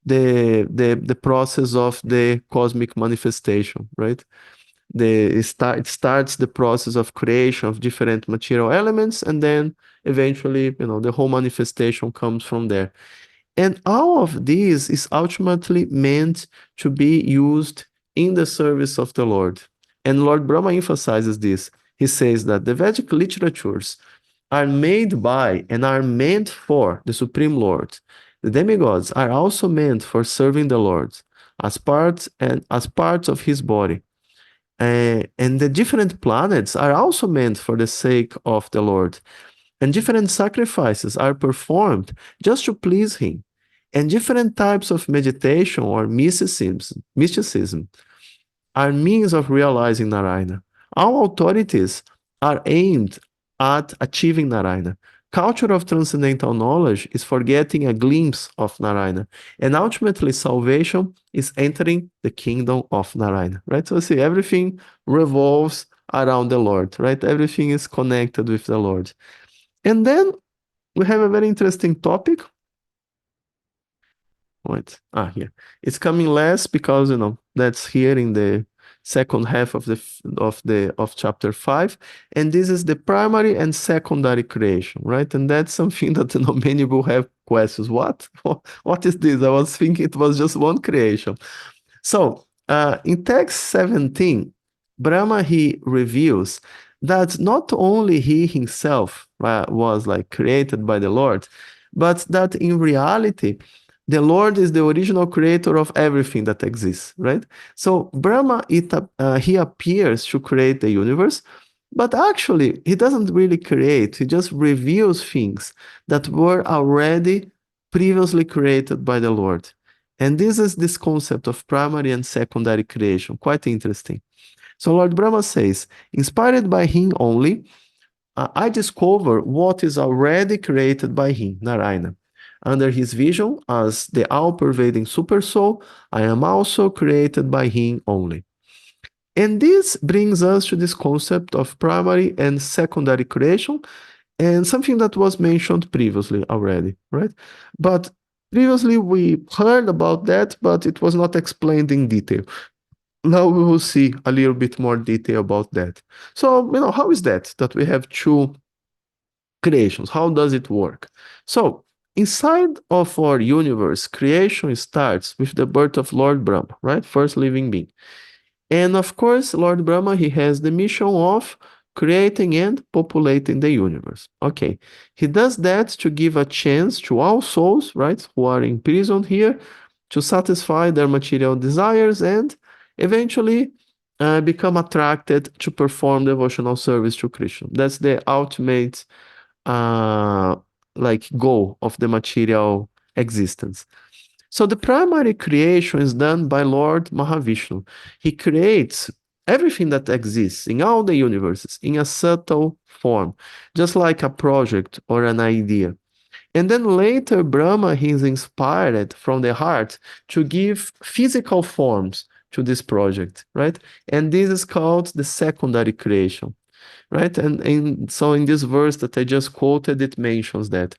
the process of the cosmic manifestation, right? It starts the process of creation of different material elements, and then eventually, the whole manifestation comes from there. And all of this is ultimately meant to be used in the service of the Lord. And Lord Brahma emphasizes this. He says that the Vedic literatures are made by and are meant for the Supreme Lord. The demigods are also meant for serving the Lord as parts of his body. And the different planets are also meant for the sake of the Lord. And different sacrifices are performed just to please him. And different types of meditation or mysticism are means of realizing Narayana. All authorities are aimed at achieving Narayana. Culture of transcendental knowledge is for getting a glimpse of Narayana. And ultimately, salvation is entering the kingdom of Narayana, right? So see, everything revolves around the Lord, right? Everything is connected with the Lord. And then we have a very interesting topic. Wait, here. It's coming less because, that's here in the second half of chapter 5, and this is the primary and secondary creation, right? And that's something that, many will have questions. What? What is this? I was thinking it was just one creation. So, in text 17, Brahma, he reveals that not only he himself was like created by the Lord, but that in reality, the Lord is the original creator of everything that exists, right? So Brahma, he appears to create the universe, but actually he doesn't really create. He just reveals things that were already previously created by the Lord. And this is this concept of primary and secondary creation, quite interesting. So Lord Brahma says, inspired by him only, I discover what is already created by him, Narayana. Under his vision as the all-pervading super soul, I am also created by him only. And this brings us to this concept of primary and secondary creation, and something that was mentioned previously already, right? But previously we heard about that, but it was not explained in detail. Now we will see a little bit more detail about that. So, how is that we have two creations? How does it work? So, inside of our universe, creation starts with the birth of Lord Brahma, right? First living being. And of course, Lord Brahma, he has the mission of creating and populating the universe. Okay, he does that to give a chance to all souls, right, who are imprisoned here, to satisfy their material desires and eventually become attracted to perform devotional service to Krishna. That's the ultimate goal of the material existence. So the primary creation is done by Lord Mahavishnu. He creates everything that exists in all the universes in a subtle form, just like a project or an idea. And then later, Brahma is inspired from the heart to give physical forms to this project, right? And this is called the secondary creation, right? And so in this verse that I just quoted, it mentions that.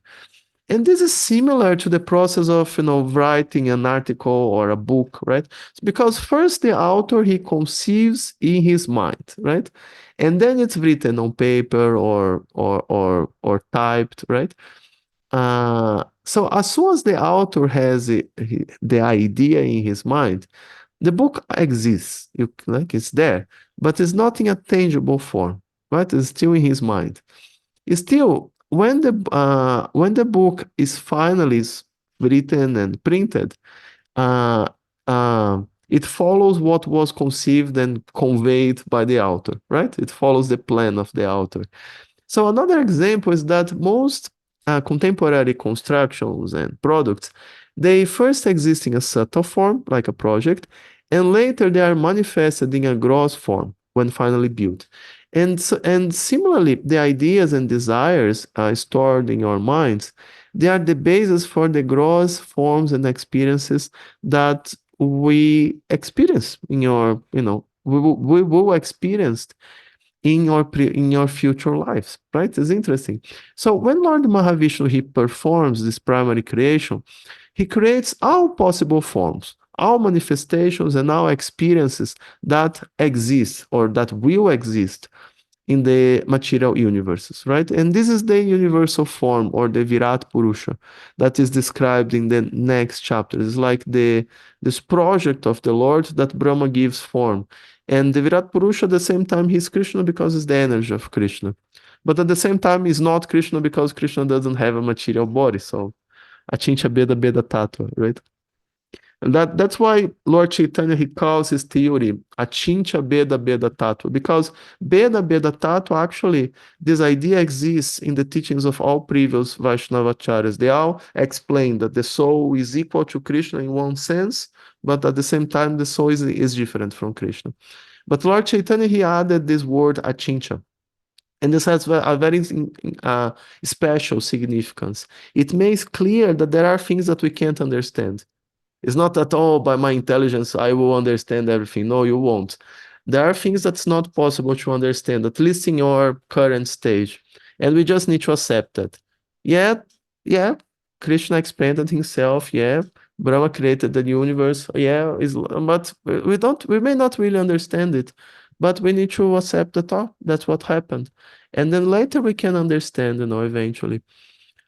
And this is similar to the process of, writing an article or a book, right? Because first the author, he conceives in his mind, right? And then it's written on paper or typed, right? So as soon as the author has the idea in his mind, the book exists. It's there, but it's not in a tangible form, right? It's still in his mind. Still, when the book is finally written and printed, uh, it follows what was conceived and conveyed by the author, right? It follows the plan of the author. So another example is that most contemporary constructions and products, they first exist in a subtle form, like a project, and later they are manifested in a gross form when finally built. And similarly, the ideas and desires stored in our minds, they are the basis for the gross forms and experiences that we experience in your, we will experience in your future lives, right? It's interesting. So when Lord Mahavishnu, he performs this primary creation, He creates all possible forms, all manifestations, and all experiences that exist or that will exist in the material universes, right? And this is the universal form or the Virat Purusha that is described in the next chapter. It's like this project of the Lord that Brahma gives form. And the Virat Purusha at the same time he's Krishna because it's the energy of Krishna. But at the same time he's not Krishna because Krishna doesn't have a material body. So Achincha Beda Beda Tattva, right? And that's why Lord Chaitanya, he calls his theory Achincha Beda Beda Tattva, because Beda Beda Tattva, actually, this idea exists in the teachings of all previous Vaishnavacharyas. They all explain that the soul is equal to Krishna in one sense, but at the same time, the soul is different from Krishna. But Lord Chaitanya, he added this word Achincha. And this has a very special significance. It makes clear that there are things that we can't understand. It's not that, oh, by my intelligence, I will understand everything. No, you won't. There are things that's not possible to understand, at least in your current stage. And we just need to accept that. Yeah, yeah, Krishna expanded himself. Yeah, Brahma created the universe. Yeah, but we may not really understand it, but we need to accept that, oh, that's what happened. And then later we can understand, eventually.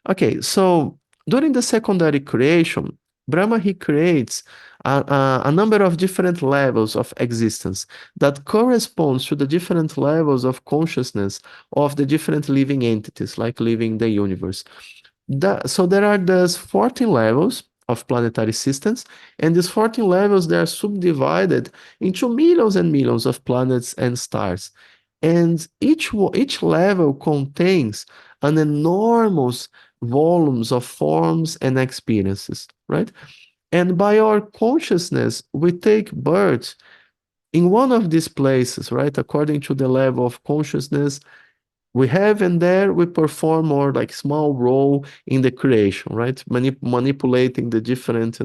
Okay, so during the secondary creation, Brahma, he creates a number of different levels of existence that corresponds to the different levels of consciousness of the different living entities, like living the universe. So there are those 14 levels of planetary systems, and these 14 levels, they are subdivided into millions and millions of planets and stars. And each level contains an enormous volumes of forms and experiences, right? And by our consciousness, we take birth in one of these places, right? According to the level of consciousness we have, and there we perform more like small role in the creation, right? Manipulating the different,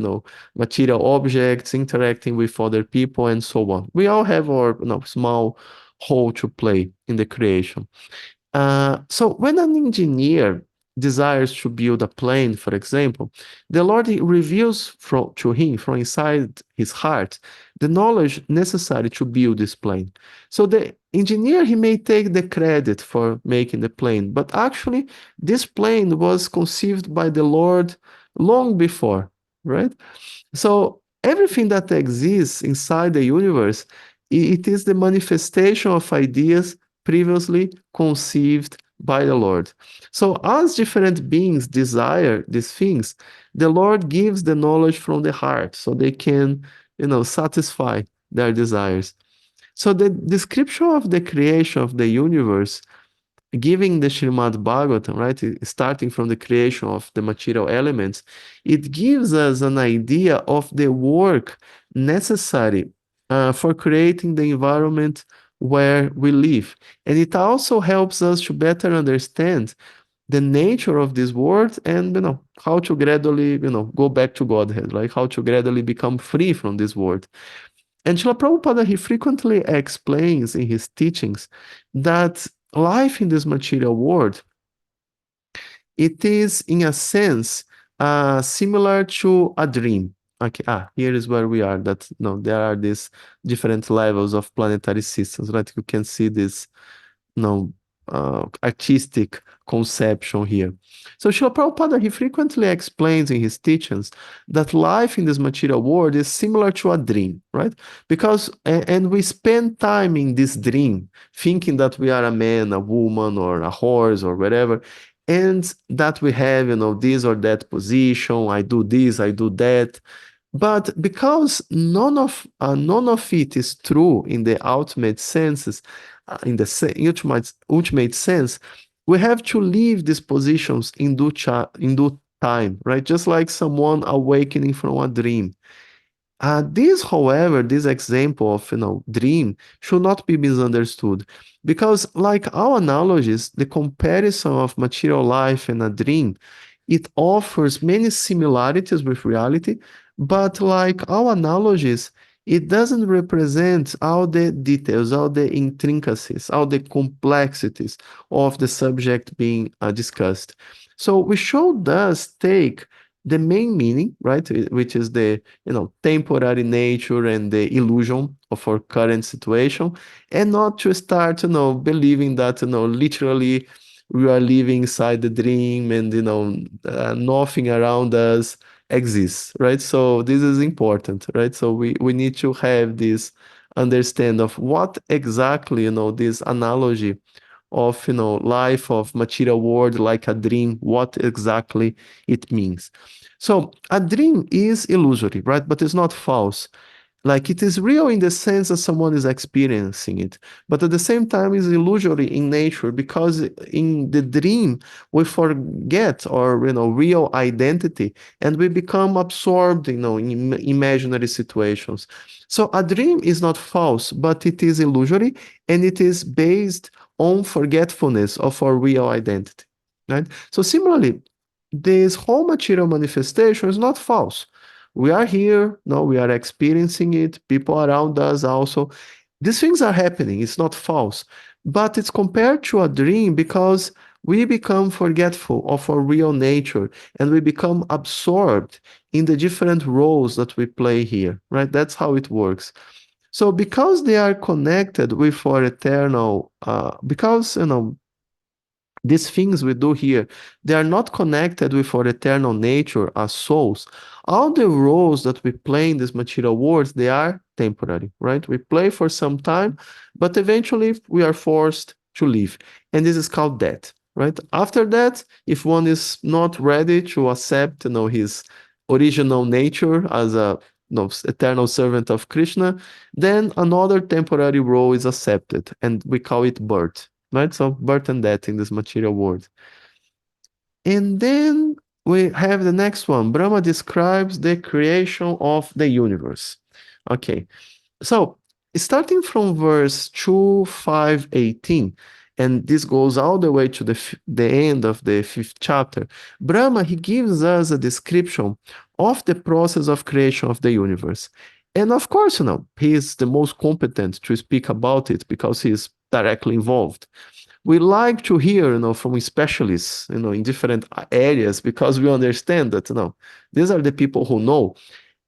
material objects, interacting with other people, and so on. We all have our, small role to play in the creation. So when an engineer desires to build a plane, for example, the Lord reveals to him from inside his heart the knowledge necessary to build this plane. So the engineer, he may take the credit for making the plane, but actually this plane was conceived by the Lord long before, right? So everything that exists inside the universe, it is the manifestation of ideas previously conceived by the Lord. So as different beings desire these things, the Lord gives the knowledge from the heart so they can, satisfy their desires. So the description of the creation of the universe, giving the Srimad Bhagavatam, right, starting from the creation of the material elements, it gives us an idea of the work necessary for creating the environment where we live. And it also helps us to better understand the nature of this world and, how to gradually, go back to Godhead, like how to gradually become free from this world. And Srila Prabhupada, he frequently explains in his teachings that life in this material world, it is in a sense similar to a dream. Okay, here is where we are. That there are these different levels of planetary systems, right? You can see this artistic conception here. So Srila Prabhupada, he frequently explains in his teachings that life in this material world is similar to a dream, right? Because, and we spend time in this dream thinking that we are a man, a woman, or a horse, or whatever, and that we have, this or that position, I do this, I do that. But because none of it is true in the ultimate senses, in the ultimate sense, we have to leave these positions in due time, right? Just like someone awakening from a dream. However, this example of dream should not be misunderstood, because like our analogies, the comparison of material life and a dream, it offers many similarities with reality, but like our analogies, it doesn't represent all the details, all the intricacies, all the complexities of the subject being discussed. So we should thus take the main meaning, right, which is the temporary nature and the illusion of our current situation, and not to start believing that literally we are living inside the dream, and nothing around us exists, right? So this is important, right? So we need to have this understand of what exactly this analogy of life of material world like a dream, what exactly it means. So a dream is illusory, right? But it's not false. Like it is real in the sense that someone is experiencing it, but at the same time is illusory in nature, because in the dream we forget our real identity, and we become absorbed in imaginary situations. So a dream is not false, but it is illusory, and it is based on forgetfulness of our real identity, right? So similarly, this whole material manifestation is not false. We are here, no, we are experiencing it, people around us also. These things are happening, it's not false. But it's compared to a dream because we become forgetful of our real nature, and we become absorbed in the different roles that we play here, right? That's how it works. So because they are connected with our eternal, because these things we do here, they are not connected with our eternal nature as souls. All the roles that we play in this material world, they are temporary, right? We play for some time, but eventually we are forced to leave. And this is called death, right? After that, if one is not ready to accept, his original nature as a eternal servant of Krishna, then another temporary role is accepted, and we call it birth, right? So birth and death in this material world. And then we have the next one. Brahma describes the creation of the universe. Okay, so starting from verse 2:5-18, and this goes all the way to the end of the fifth chapter, Brahma, he gives us a description of the process of creation of the universe. And of course, he is the most competent to speak about it because he is directly involved. We like to hear, from specialists, in different areas, because we understand that, these are the people who know.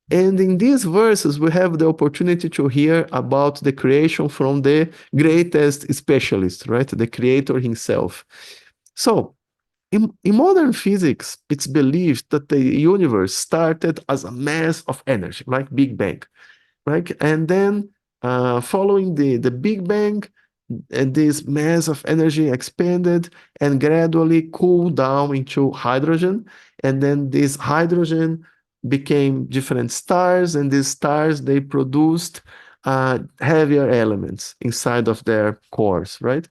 And in these verses, we have the opportunity to hear about the creation from the greatest specialist, right? The creator himself. So, in modern physics, it's believed that the universe started as a mass of energy, like Big Bang, right? And then, following the Big Bang, and this mass of energy expanded and gradually cooled down into hydrogen. And then this hydrogen became different stars, and these stars, they produced heavier elements inside of their cores, right?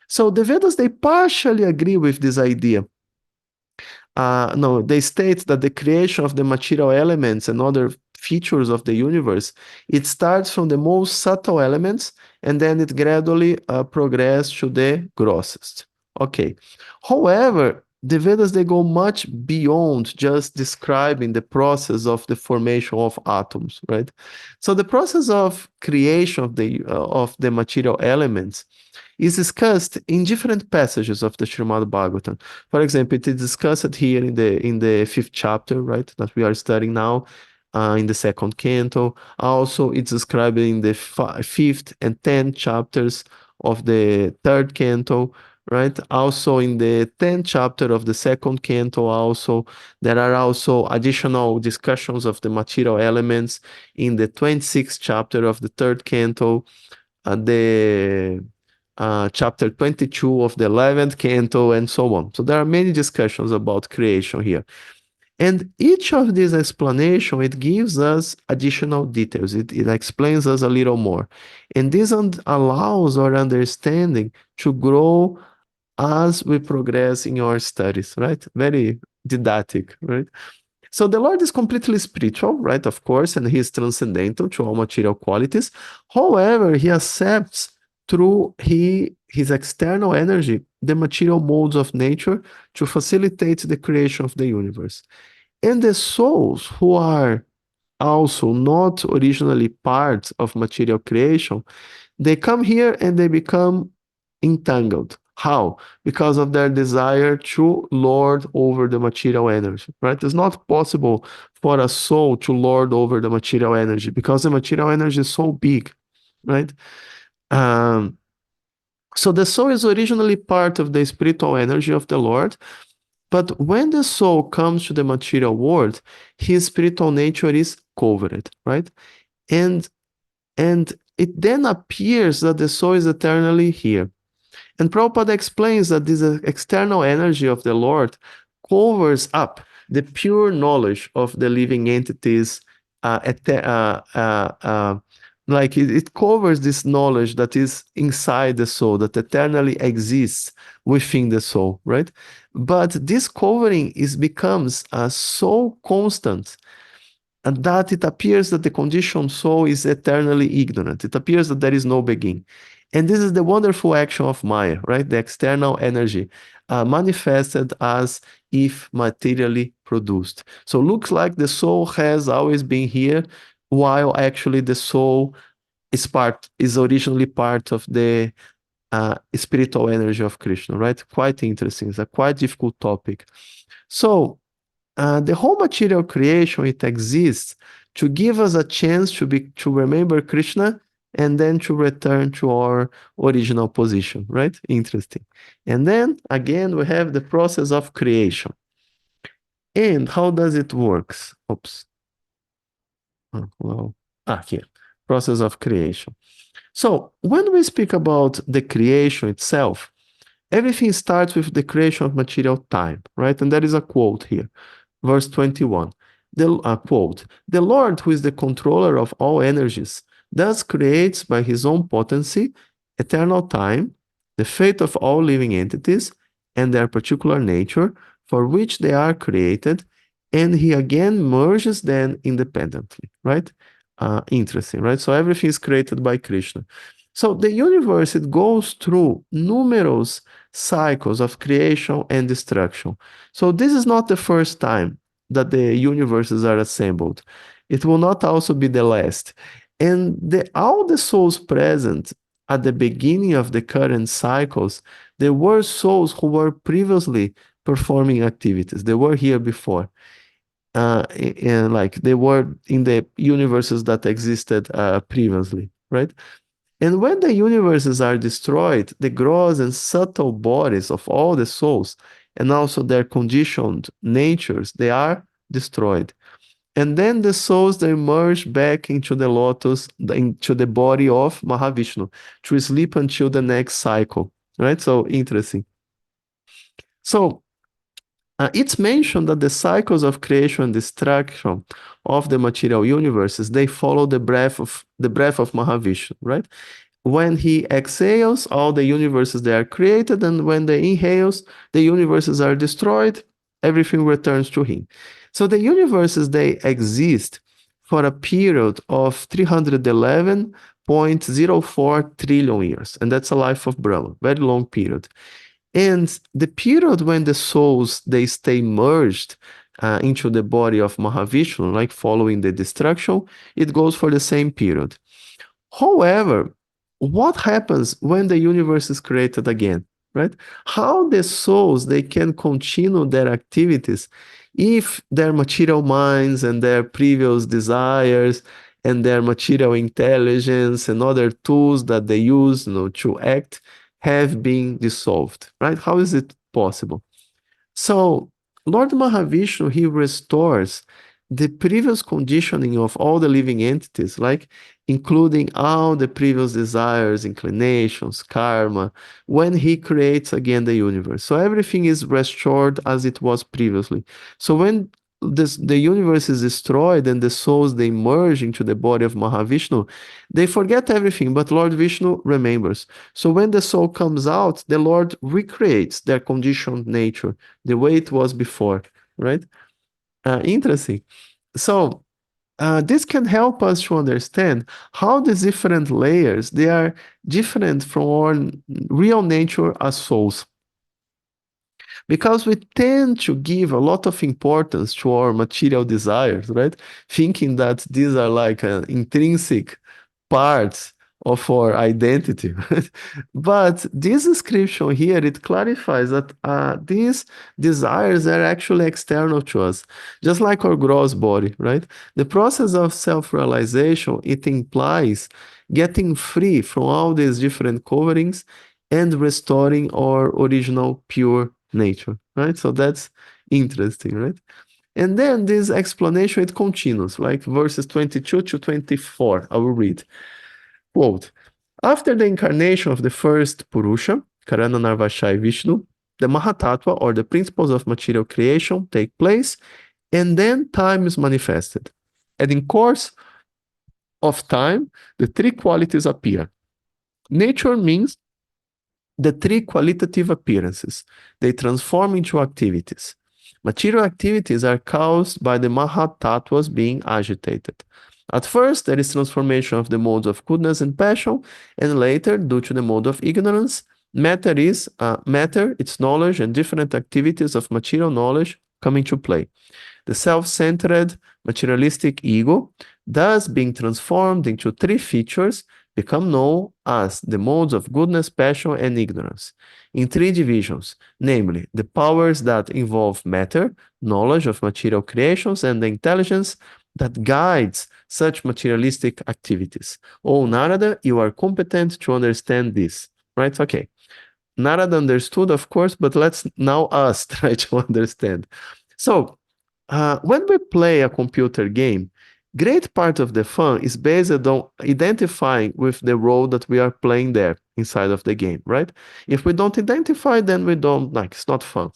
So the Vedas, they partially agree with this idea. No, they state that the creation of the material elements and other features of the universe, it starts from the most subtle elements, and then it gradually progresses to the grossest. Okay. However, the Vedas, they go much beyond just describing the process of the formation of atoms, right? So the process of creation of the material elements is discussed in different passages of the Srimad Bhagavatam. For example, it is discussed here in the fifth chapter, right, that we are studying now, in the second canto. Also, it's described in the fifth and 10th chapters of the third canto, right? Also, in the 10th chapter of the second canto, also there are also additional discussions of the material elements in the 26th chapter of the third canto, the chapter 22 of the 11th canto, and so on. So there are many discussions about creation here. And each of these explanations, it gives us additional details. It explains us a little more. And this allows our understanding to grow as we progress in our studies, right? Very didactic, right? So the Lord is completely spiritual, right? Of course, and he is transcendental to all material qualities. However, he accepts through his external energy the material modes of nature to facilitate the creation of the universe. And the souls who are also not originally part of material creation, they come here and they become entangled, How? Because of their desire to lord over the material energy, right? It's not possible for a soul to lord over the material energy because the material energy is so big, right? Um, so the soul is originally part of the spiritual energy of the Lord, but when the soul comes to the material world, his spiritual nature is covered, right? And and it then appears that the soul is eternally here. And Prabhupada explains that this external energy of the Lord covers up the pure knowledge of the living entities, like it covers this knowledge that is inside the soul, that eternally exists within the soul, right? But this covering becomes so constant and that it appears that the conditioned soul is eternally ignorant. It appears that there is no beginning. And this is the wonderful action of Maya, right? The external energy manifested as if materially produced. So looks like the soul has always been here, while actually the soul is originally part of the spiritual energy of Krishna, right? Quite interesting. It's a quite difficult topic. So the whole material creation, it exists to give us a chance to remember Krishna and then to return to our original position, right? Interesting. And then again we have the process of creation. And how does it works? Oops. Oh, well, here. Process of creation. So when we speak about the creation itself, everything starts with the creation of material time, right? And there is a quote here. Verse 21, quote, "The Lord, who is the controller of all energies, thus creates by his own potency eternal time, the fate of all living entities, and their particular nature, for which they are created, and he again merges them independently," right? Interesting, right? So everything is created by Krishna. So the universe, it goes through numerous cycles of creation and destruction. So this is not the first time that the universes are assembled. It will not also be the last. And all the souls present at the beginning of the current cycles, there were souls who were previously performing activities. They were here before. And like they were in the universes that existed previously, right? And when the universes are destroyed, the gross and subtle bodies of all the souls and also their conditioned natures, they are destroyed. And then the souls, they merge back into the lotus, into the body of Mahavishnu to sleep until the next cycle, right? So interesting. So it's mentioned that the cycles of creation and destruction of the material universes, they follow the breath of Mahavishnu, right? When he exhales, all the universes they are created, and when they inhales, the universes are destroyed, everything returns to him. So the universes, they exist for a period of 311.04 trillion years, and that's a life of Brahma, very long period. And the period when the souls, they stay merged into the body of Mahavishnu, like following the destruction, it goes for the same period. However, what happens when the universe is created again, right? How the souls, they can continue their activities if their material minds and their previous desires and their material intelligence and other tools that they use, to act have been dissolved, right? How is it possible? So Lord Mahavishnu, he restores the previous conditioning of all the living entities, like including all the previous desires, inclinations, karma, when he creates again the universe. So everything is restored as it was previously. So when the universe is destroyed and the souls, they merge into the body of Mahavishnu, they forget everything, but Lord Vishnu remembers. So when the soul comes out, the Lord recreates their conditioned nature the way it was before, right? Interesting. So this can help us to understand how these different layers, they are different from our real nature as souls. Because we tend to give a lot of importance to our material desires, right? Thinking that these are like intrinsic parts of our identity. But this description here, it clarifies that these desires are actually external to us, just like our gross body, right? The process of self-realization, it implies getting free from all these different coverings and restoring our original pure nature, right? So that's interesting, right? And then this explanation, it continues, like verses 22 to 24. I will read. Quote, after the incarnation of the first Purusha, Karana Narvashai Vishnu, the Mahatattva, or the principles of material creation, take place, and then time is manifested. And in course of time, the three qualities appear. Nature means the three qualitative appearances. They transform into activities. Material activities are caused by the Mahatattvas being agitated. At first, there is transformation of the modes of goodness and passion, and later, due to the mode of ignorance, matter, its knowledge, and different activities of material knowledge come into play. The self-centered materialistic ego, thus being transformed into three features, become known as the modes of goodness, passion, and ignorance, in three divisions, namely the powers that involve matter, knowledge of material creations, and the intelligence that guides such materialistic activities. Oh, Narada, you are competent to understand this, right? Okay. Narada understood, of course, but let's now us try to understand. So, when we play a computer game, great part of the fun is based on identifying with the role that we are playing there inside of the game, right? If we don't identify, then we don't like, it's not fun.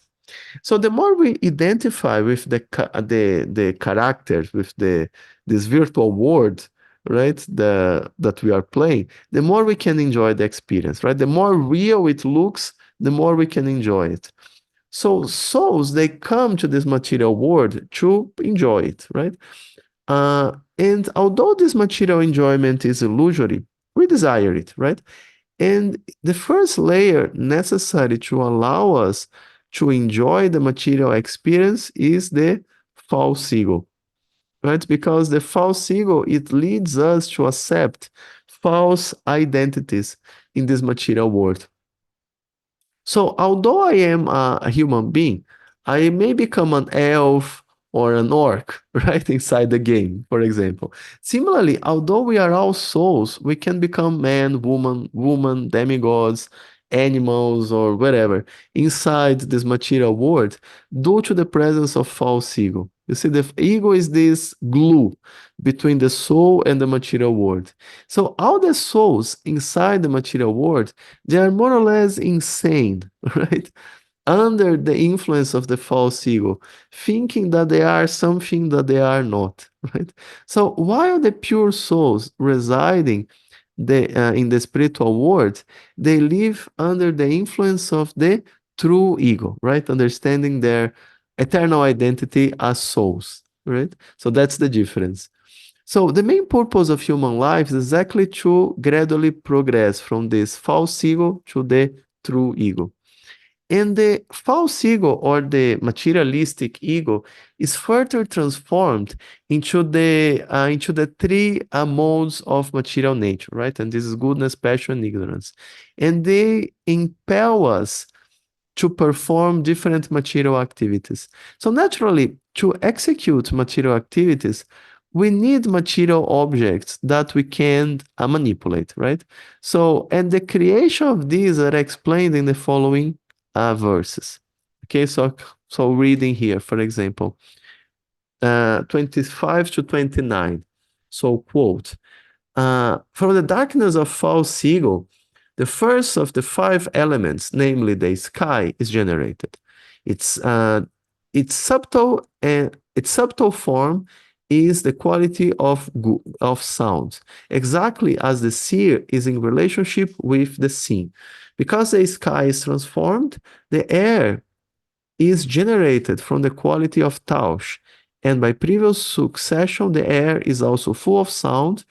So the more we identify with the characters, with this virtual world, right, that we are playing, the more we can enjoy the experience, right? The more real it looks, the more we can enjoy it. So souls, they come to this material world to enjoy it, right? And although this material enjoyment is illusory, we desire it, right? And the first layer necessary to allow us to enjoy the material experience is the false ego, right? Because the false ego, it leads us to accept false identities in this material world. So although I am a human being, I may become an elf or an orc, right, inside the game, for example. Similarly, although we are all souls, we can become man, woman, demigods, animals, or whatever inside this material world due to the presence of false ego. You see, the ego is this glue between the soul and the material world. So all the souls inside the material world, they are more or less insane, right? Under the influence of the false ego, thinking that they are something that they are not, right? So while the pure souls residing in the spiritual world, they live under the influence of the true ego, right? Understanding their eternal identity as souls, right? So that's the difference. So the main purpose of human life is exactly to gradually progress from this false ego to the true ego. And the false ego or the materialistic ego is further transformed into the three modes of material nature, right? And this is goodness, passion, and ignorance. And they impel us to perform different material activities. So naturally, to execute material activities, we need material objects that we can manipulate, right? So, and the creation of these are explained in the following verses. Okay, so reading here, for example, 25 to 29. So, quote, from the darkness of false ego, the first of the five elements, namely the sky, is generated. Its subtle form is the quality of sound, exactly as the seer is in relationship with the seen. Because the sky is transformed, the air is generated from the quality of Tausch, and by previous succession, the air is also full of sound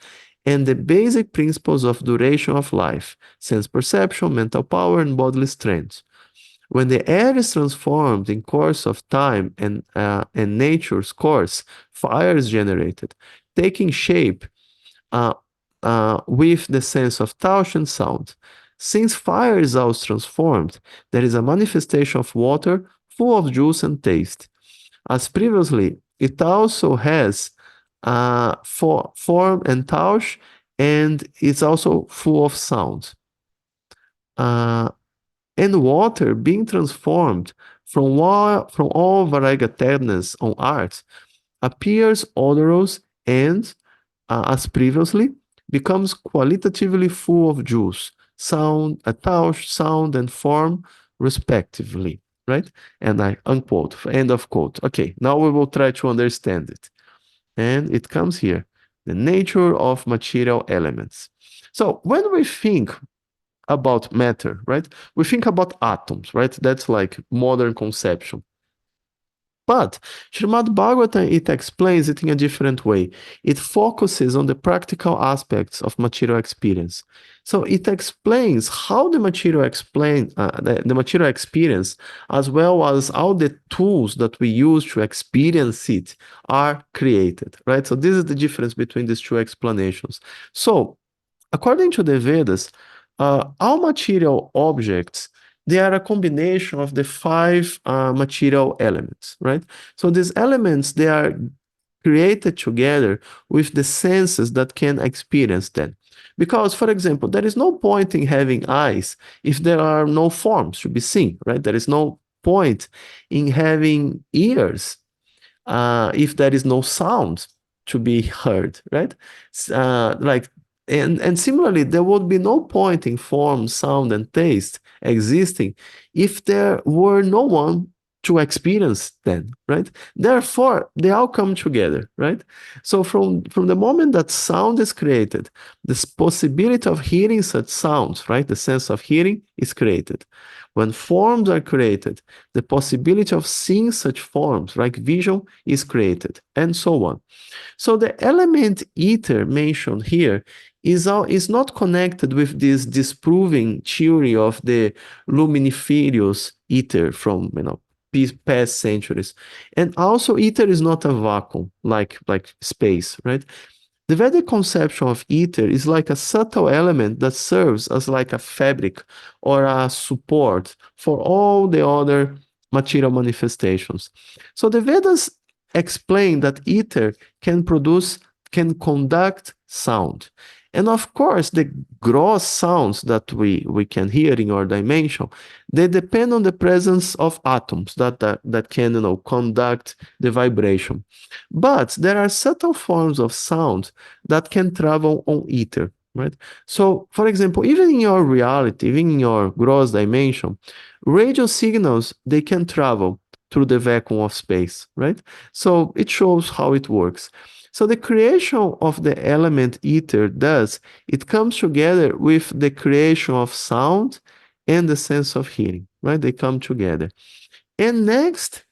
and the basic principles of duration of life, sense perception, mental power, and bodily strength. When the air is transformed in course of time and nature's course, fire is generated, taking shape with the sense of touch and sound. Since fire is also transformed, there is a manifestation of water full of juice and taste. As previously, it also has form and touch, and it's also full of sound. And water being transformed from all variegatedness on art appears odorous and, as previously, becomes qualitatively full of juice, sound, touch, sound, and form, respectively, right? And I unquote, end of quote. Okay, now we will try to understand it. And it comes here, the nature of material elements. So when we think about matter, right, we think about atoms, right? That's like modern conception. But Srimad Bhagavatam, it explains it in a different way. It focuses on the practical aspects of material experience. So it explains how the material the material experience, as well as all the tools that we use to experience it, are created, right? So this is the difference between these two explanations. So according to the Vedas, all material objects, they are a combination of the five material elements, right? So these elements, they are created together with the senses that can experience them. Because, for example, there is no point in having eyes if there are no forms to be seen, right? There is no point in having ears if there is no sound to be heard, right? Like and similarly, there would be no point in form, sound, and taste existing if there were no one to experience them, right? Therefore, they all come together, right? So from the moment that sound is created, this possibility of hearing such sounds, right? The sense of hearing is created. When forms are created, the possibility of seeing such forms, like vision, is created, and so on. So the element ether mentioned here is not connected with this disproving theory of the luminiferous ether from past centuries. And also ether is not a vacuum like space, right? The Vedic conception of ether is like a subtle element that serves as like a fabric or a support for all the other material manifestations. So the Vedas explain that ether can conduct sound. And of course, the gross sounds that we can hear in our dimension, they depend on the presence of atoms that can conduct the vibration. But there are subtle forms of sound that can travel on ether, right? So, for example, even in your reality, even in your gross dimension, radio signals, they can travel through the vacuum of space, right? So it shows how it works. So the creation of the element ether it comes together with the creation of sound and the sense of hearing, right? They come together. And next,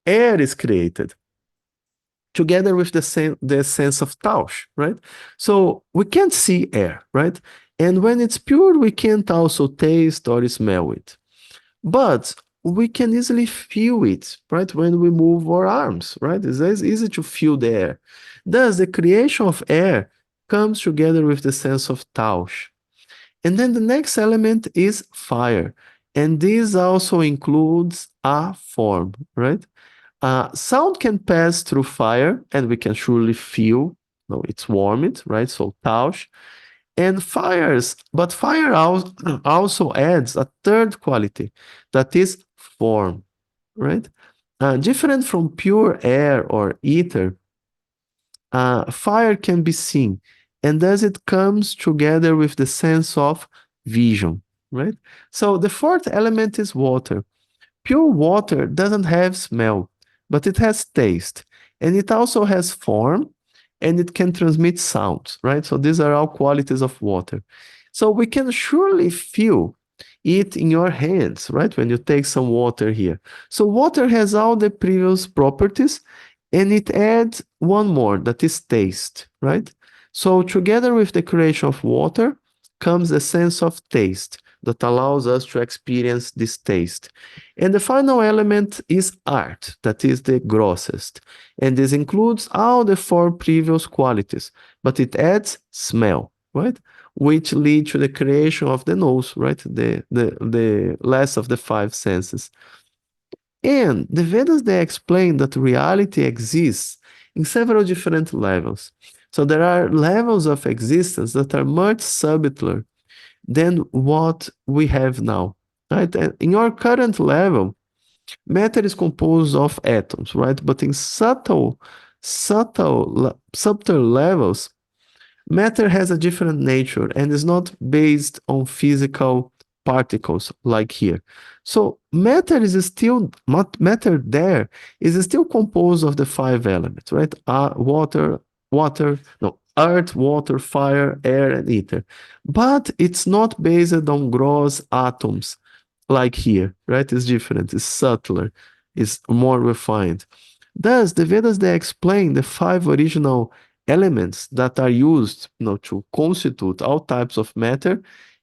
air is created together with the sense of touch, right? So we can't see air, right? And when it's pure, we can't also taste or smell it. But we can easily feel it, right? When we move our arms, right? It's easy to feel the air. Thus, the creation of air comes together with the sense of touch. And then the next element is fire. And this also includes a form, right? Sound can pass through fire, and we can surely feel, its warmth, right? So touch. And fire also adds a third quality, that is form, right? Different from pure air or ether, fire can be seen, and thus it comes together with the sense of vision, right? So the fourth element is water. Pure water doesn't have smell, but it has taste, and it also has form, and it can transmit sounds, right? So these are all qualities of water. So we can surely feel it in your hands, right? When you take some water here. So water has all the previous properties, and it adds one more, that is taste, right? So together with the creation of water comes a sense of taste that allows us to experience this taste. And the final element is art, that is the grossest. And this includes all the four previous qualities, but it adds smell, right? Which lead to the creation of the nous, right? The last of the five senses. And the Vedas, they explain that reality exists in several different levels. So there are levels of existence that are much subtler than what we have now, right? And in our current level, matter is composed of atoms, right? But in subtle levels, matter has a different nature and is not based on physical particles like here. So matter there is still composed of the five elements, right? Earth, water, fire, air, and ether. But it's not based on gross atoms like here, right? It's different, it's subtler, it's more refined. Thus, the Vedas, they explain the five original elements that are used, to constitute all types of matter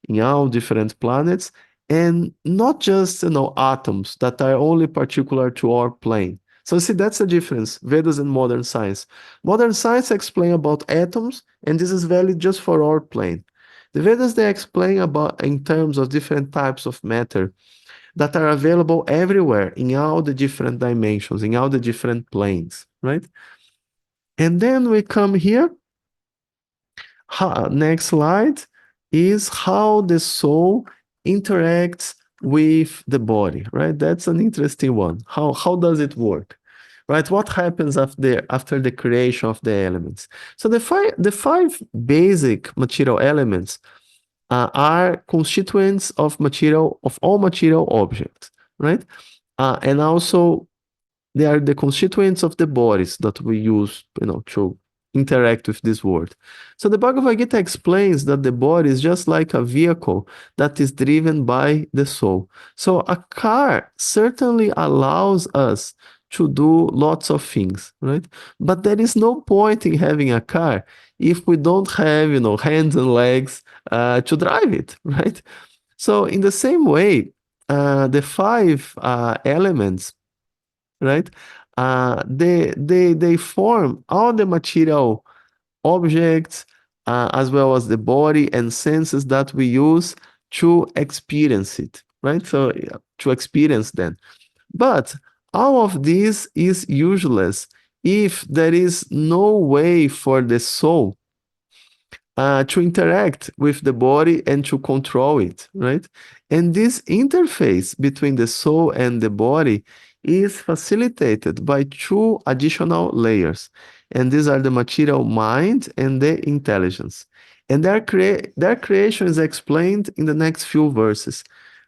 in all different planets, and not just, atoms that are only particular to our plane. So see, that's the difference, Vedas and modern science. Modern science explain about atoms, and this is valid just for our plane. The Vedas, they explain about in terms of different types of matter that are available everywhere in all the different dimensions, in all the different planes, right? And then we come here. Next slide is how the soul interacts with the body, right? That's an interesting one. How does it work? Right? What happens after the creation of the elements? So the five basic material elements are constituents of all material objects, right? And also they are the constituents of the bodies that we use, to interact with this world. So the Bhagavad Gita explains that the body is just like a vehicle that is driven by the soul. So a car certainly allows us to do lots of things, right? But there is no point in having a car if we don't have, hands and legs to drive it, right? So in the same way, the five elements, right? They form all the material objects, as well as the body and senses that we use to experience it, right? So to experience them. But all of this is useless if there is no way for the soul to interact with the body and to control it, right? And this interface between the soul and the body is facilitated by two additional layers. And these are the material mind and the intelligence. And their creation is explained in the next few verses.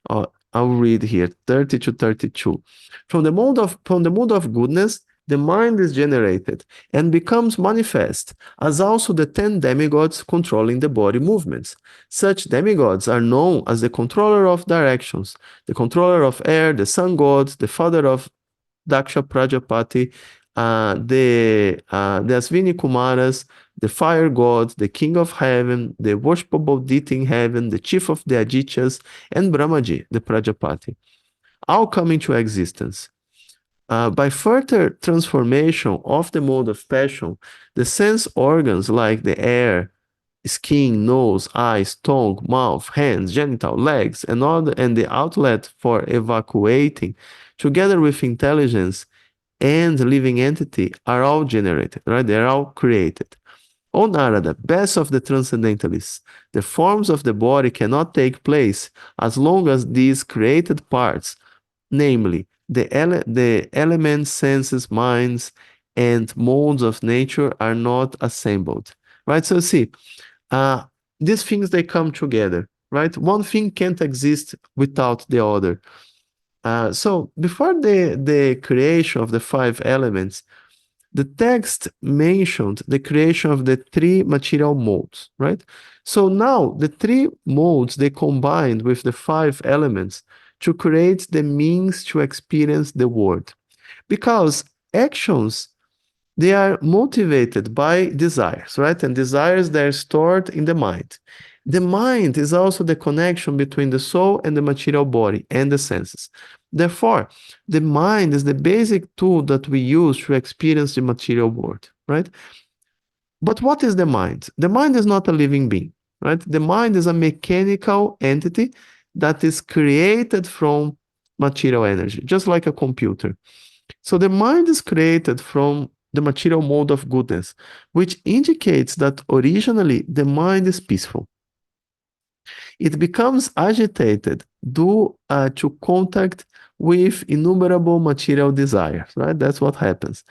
I'll read here, 30 to 32. From the mood of goodness, the mind is generated and becomes manifest, as also the 10 demigods controlling the body movements. Such demigods are known as the controller of directions, the controller of air, the sun god, the father of Daksha Prajapati, the Asvini Kumaras, the fire god, the king of heaven, the worshipable deity in heaven, the chief of the Adityas, and Brahmaji, the Prajapati, all come into existence. By further transformation of the mode of passion, the sense organs like the air, skin, nose, eyes, tongue, mouth, hands, genital, legs, and the outlet for evacuating, together with intelligence and living entity, are all generated, right? They're all created. O Narada, best of the transcendentalists, the forms of the body cannot take place as long as these created parts, namely the elements, senses, minds, and modes of nature, are not assembled, right? So see, these things, they come together, right? One thing can't exist without the other. So before the creation of the five elements, the text mentioned the creation of the three material modes, right? So now the three modes, they combined with the five elements to create the means to experience the world. Because actions, they are motivated by desires, right? And desires, they're stored in the mind. The mind is also the connection between the soul and the material body and the senses. Therefore, the mind is the basic tool that we use to experience the material world, right? But what is the mind? The mind is not a living being, right? The mind is a mechanical entity that is created from material energy, just like a computer. So the mind is created from the material mode of goodness, which indicates that originally the mind is peaceful. It becomes agitated due to contact with innumerable material desires, right? That's what happens.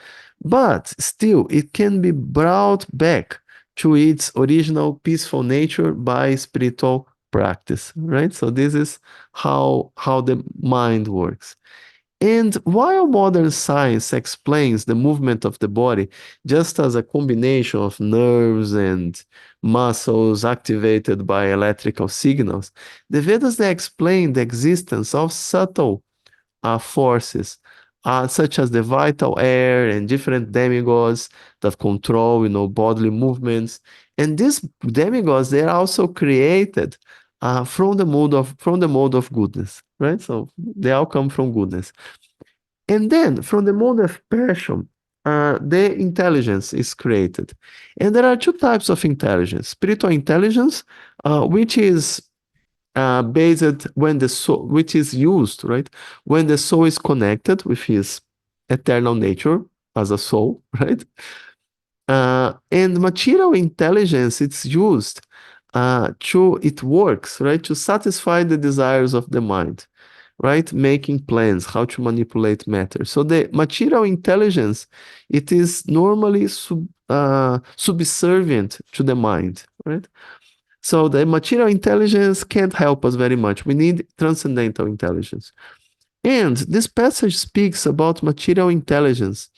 But still, it can be brought back to its original peaceful nature by spiritual practice, right? So this is how the mind works. And while modern science explains the movement of the body just as a combination of nerves and muscles activated by electrical signals, the Vedas they explain the existence of subtle forces, such as the vital air and different demigods that control, bodily movements. And these demigods they are also created from the mode of goodness, right? So they all come from goodness. And then from the mode of passion, the intelligence is created. And there are two types of intelligence: spiritual intelligence, which is based when the soul, which is used, right, when the soul is connected with his eternal nature as a soul, right? And material intelligence, it's used it works, right, to satisfy the desires of the mind, right? Making plans, how to manipulate matter. So the material intelligence, it is normally subservient to the mind, right? So the material intelligence can't help us very much. We need transcendental intelligence. And this passage speaks about material intelligence,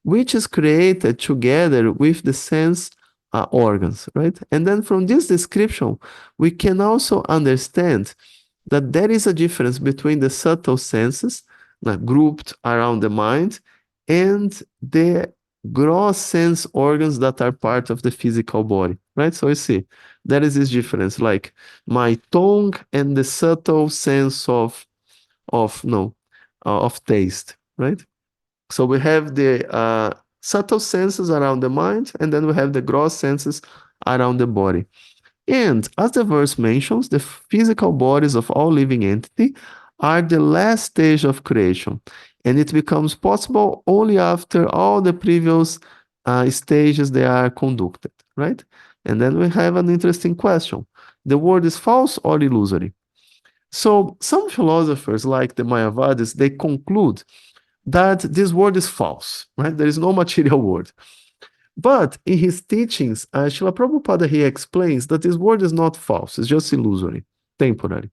which is created together with the sense organs, right? And then from this description, we can also understand that there is a difference between the subtle senses grouped around the mind and the gross sense organs that are part of the physical body, right? So you see, there is this difference, like my tongue and the subtle sense of no of taste, right? So we have the subtle senses around the mind, and then we have the gross senses around the body. And as the verse mentions, the physical bodies of all living entity are the last stage of creation, and it becomes possible only after all the previous stages they are conducted, right? And then we have an interesting question: the world is false or illusory? So some philosophers, like the Mayavadis, they conclude that this world is false, right? There is no material world. But in his teachings, Srila Prabhupada, he explains that this world is not false, it's just illusory, temporary.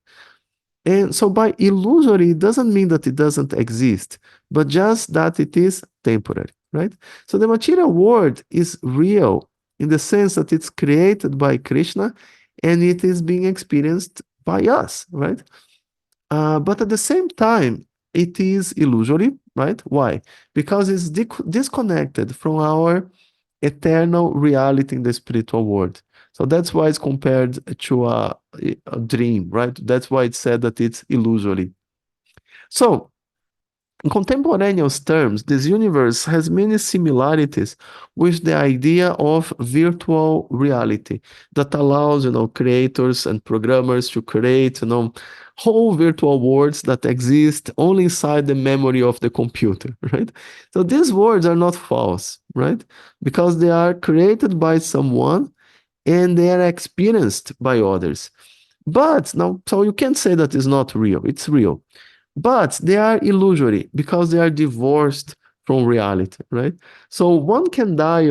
And so by illusory, it doesn't mean that it doesn't exist, but just that it is temporary, right? So the material world is real in the sense that it's created by Krishna and it is being experienced by us, right? But at the same time, it is illusory, right? Why? Because it's disconnected from our eternal reality in the spiritual world. So that's why it's compared to a dream, right? That's why it's said that it's illusory. So in contemporaneous terms, this universe has many similarities with the idea of virtual reality that allows, creators and programmers to create, whole virtual worlds that exist only inside the memory of the computer, right? So these worlds are not false, right? Because they are created by someone and they are experienced by others. But now, so you can't say that it's not real. It's real. But they are illusory because they are divorced from reality, right? So one can die,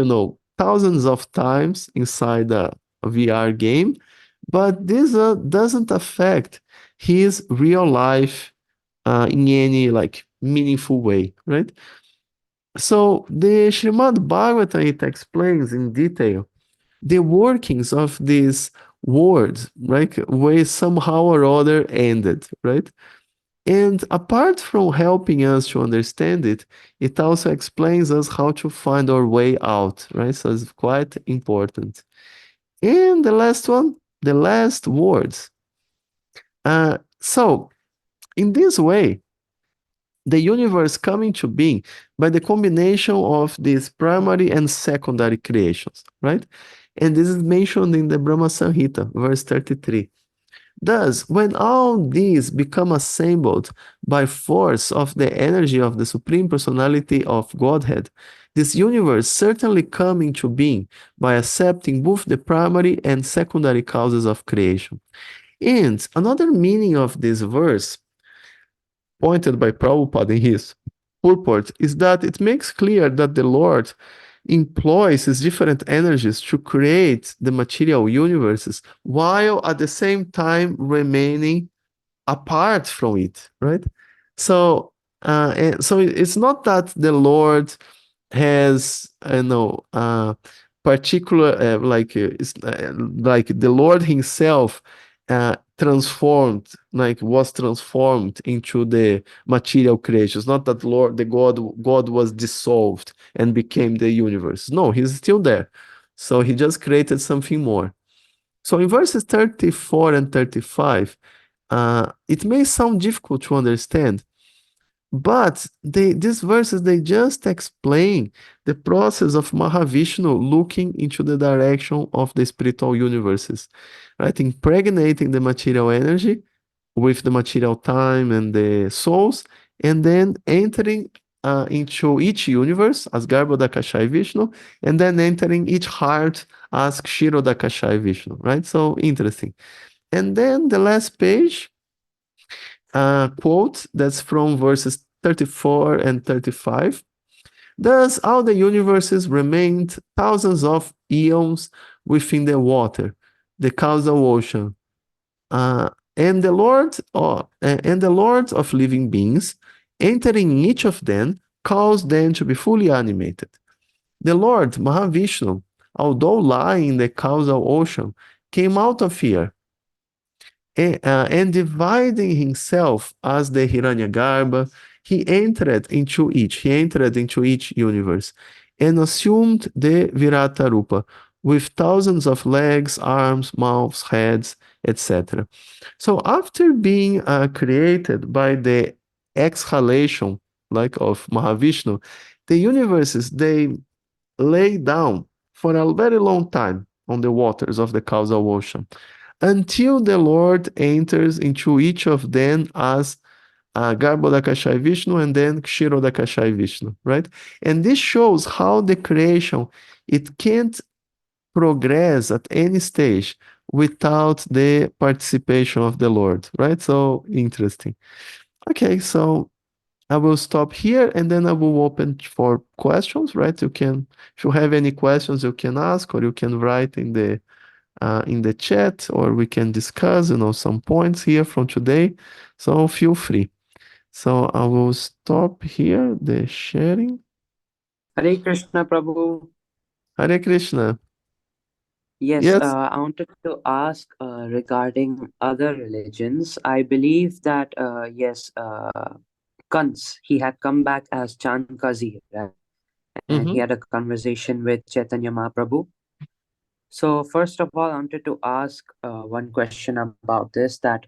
thousands of times inside a VR game, but this doesn't affect his real life in any like meaningful way, right? So the Srimad Bhagavatam, it explains in detail the workings of these words, right? Where somehow or other ended, right? And apart from helping us to understand it, it also explains us how to find our way out, right? So it's quite important. And the last one, the last words. So in this way, the universe coming to being by the combination of these primary and secondary creations, right? And this is mentioned in the Brahma Samhita, verse 33. Thus, when all these become assembled by force of the energy of the Supreme Personality of Godhead, this universe certainly come into being by accepting both the primary and secondary causes of creation. And another meaning of this verse, pointed by Prabhupada in his purport, is that it makes clear that the Lord employs his different energies to create the material universes while at the same time remaining apart from it, right? So, so it's not that the Lord has, particular like the Lord Himself transformed, like was transformed into the material creations. Not that God was dissolved and became the universe. No, He's still there. So He just created something more. So in verses 34 and 35, it may sound difficult to understand, but these verses, they just explain the process of Mahavishnu looking into the direction of the spiritual universes, right? Impregnating the material energy with the material time and the souls, and then entering into each universe as Garbhodakashai Vishnu, and then entering each heart as Kshirodakashai Vishnu, right? So interesting. And then the last page, quote that's from verses 34 and 35. Thus, all the universes remained thousands of eons within the water, the causal ocean, and the Lord of living beings, entering each of them, caused them to be fully animated. The Lord Mahavishnu, although lying in the causal ocean, came out of here and dividing himself as the Hiranyagarbha, he entered into each universe, and assumed the Virata Rupa, with thousands of legs, arms, mouths, heads, etc. So after being created by the exhalation, like of Mahavishnu, the universes, they lay down for a very long time on the waters of the causal ocean until the Lord enters into each of them as Garbhodakashai Vishnu and then Kshirodakashai Vishnu, right? And this shows how the creation, it can't progress at any stage without the participation of the Lord, right? So interesting. Okay, so I will stop here and then I will open for questions, right? If you have any questions, you can ask or you can write in the chat, or we can discuss, some points here from today. So feel free. So I will stop here the sharing. Hare Krishna, Prabhu. Hare Krishna. Yes, Yes. I wanted to ask regarding other religions. I believe that, yes, Kans, he had come back as Chandkazi, right? And he Mm-hmm. had a conversation with Chaitanya Mahaprabhu. So, first of all, I wanted to ask one question about this that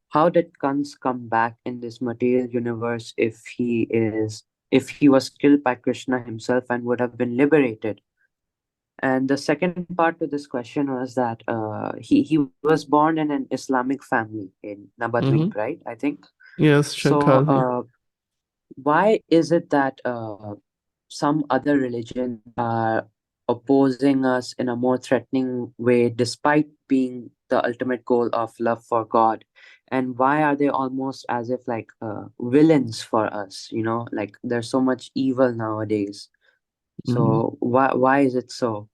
how did Kans come back in this material universe if he was killed by Krishna himself and would have been liberated? And the second part to this question was that he was born in an Islamic family in Nabadweep, Mm-hmm. right? I think. Yes, So Shankazi. why is it that some other religions are opposing us in a more threatening way, despite being the ultimate goal of love for God? And why are they almost as if like villains for us? Like there's so much evil nowadays. Mm-hmm. So why is it so?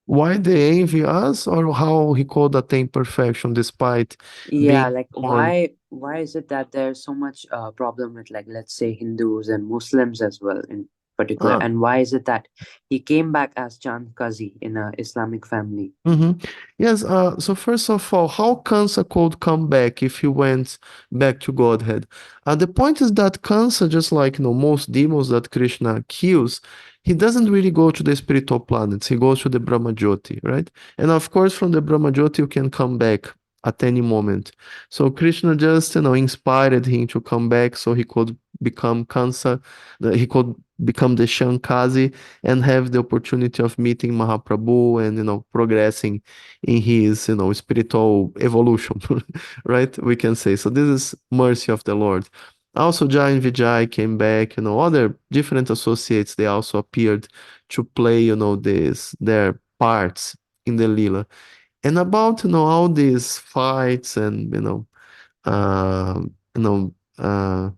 Why they envy us, or how he called attain perfection despite Yeah, being like born? why is it that there's so much problem with, like, let's say Hindus and Muslims as well in particular, Ah, and why is it that he came back as Chand Kazi in a Islamic family? mm-hmm. Yes, so first of all, how Kansa could come back if he went back to Godhead? The point is that Kansa, just like most demons that Krishna kills, he doesn't really go to the spiritual planets. He goes to the Brahma Jyoti, right? And of course, from the Brahma Jyoti, you can come back at any moment. So Krishna just, inspired him to come back so he could become Kansa, he could become the Shankazi and have the opportunity of meeting Mahaprabhu and, progressing in his, spiritual evolution, right? We can say. So this is mercy of the Lord. Also, Jai and Vijay came back, other different associates, they also appeared to play, their parts in the Lila. And about, all these fights and, uh, you know, uh,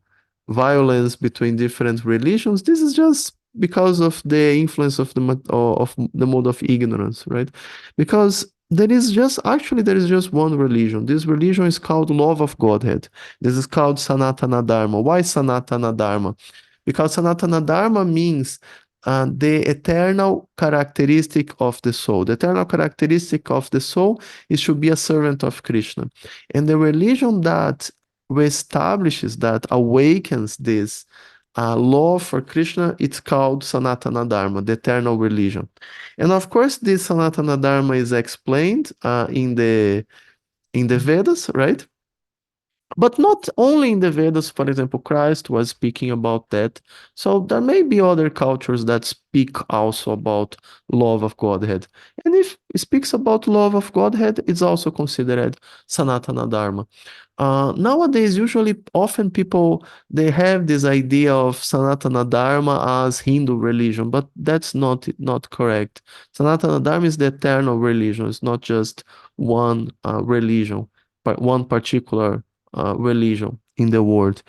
violence between different religions, this is just because of the influence of of the mode of ignorance, right? Because there is just one religion. This religion is called love of Godhead. This is called Sanatana Dharma. Why Sanatana Dharma? Because Sanatana Dharma means the eternal characteristic of the soul. The eternal characteristic of the soul is to be a servant of Krishna. And the religion that reestablishes, that awakens this love for Krishna, it's called Sanatana Dharma, the eternal religion. And of course, this Sanatana Dharma is explained in the Vedas, right? But not only in the Vedas, for example, Christ was speaking about that. So there may be other cultures that speak also about love of Godhead. And if it speaks about love of Godhead, it's also considered Sanatana Dharma. Nowadays, usually, often people they have this idea of Sanatana Dharma as Hindu religion, but that's not correct. Sanatana Dharma is the eternal religion. It's not just one religion, but one particular religion in the world.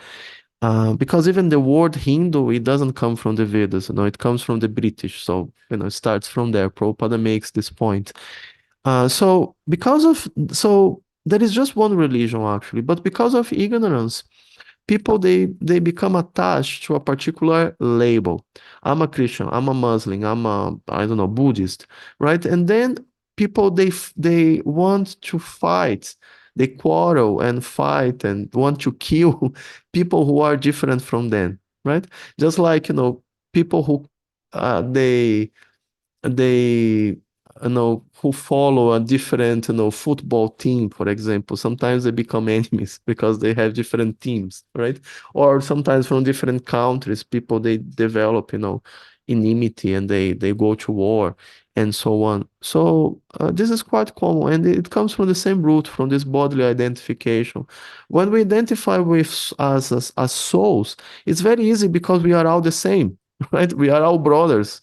Because even the word Hindu, it doesn't come from the Vedas, it comes from the British. So, it starts from there. Prabhupada makes this point. So there is just one religion actually, but because of ignorance, people they become attached to a particular label. I'm a Christian, I'm a Muslim, I'm a, I don't know, Buddhist, right? And then people they want to fight, they quarrel and fight and want to kill people who are different from them, right? Just like, people who they they who follow a different football team, for example, sometimes they become enemies because they have different teams, right? Or sometimes from different countries people they develop enmity and they go to war and so on. So this is quite common, and it comes from the same root, from this bodily identification. When we identify with as souls, it's very easy because we are all the same, right? We are all brothers,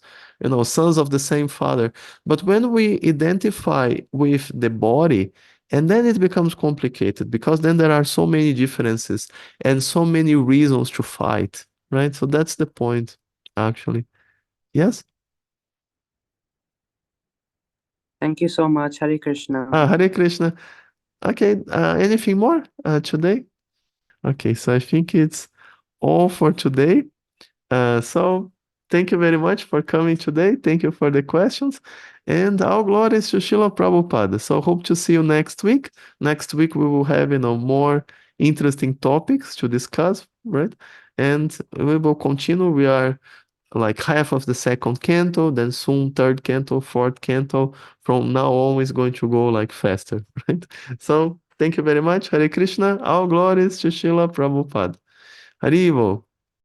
sons of the same father. But when we identify with the body, and then it becomes complicated because then there are so many differences and so many reasons to fight, right? So that's the point, actually. Yes? Thank you so much. Hare Krishna. Hare Krishna. Okay, anything more today? Okay, so I think it's all for today. So thank you very much for coming today. Thank you for the questions. And all glories to Srila Prabhupada. So hope to see you next week. Next week we will have, more interesting topics to discuss, right? And we will continue. We are like half of the second canto, then soon third canto, fourth canto. From now on, it's going to go like faster, right? So thank you very much. Hare Krishna. All glories to Srila Prabhupada. Haribo.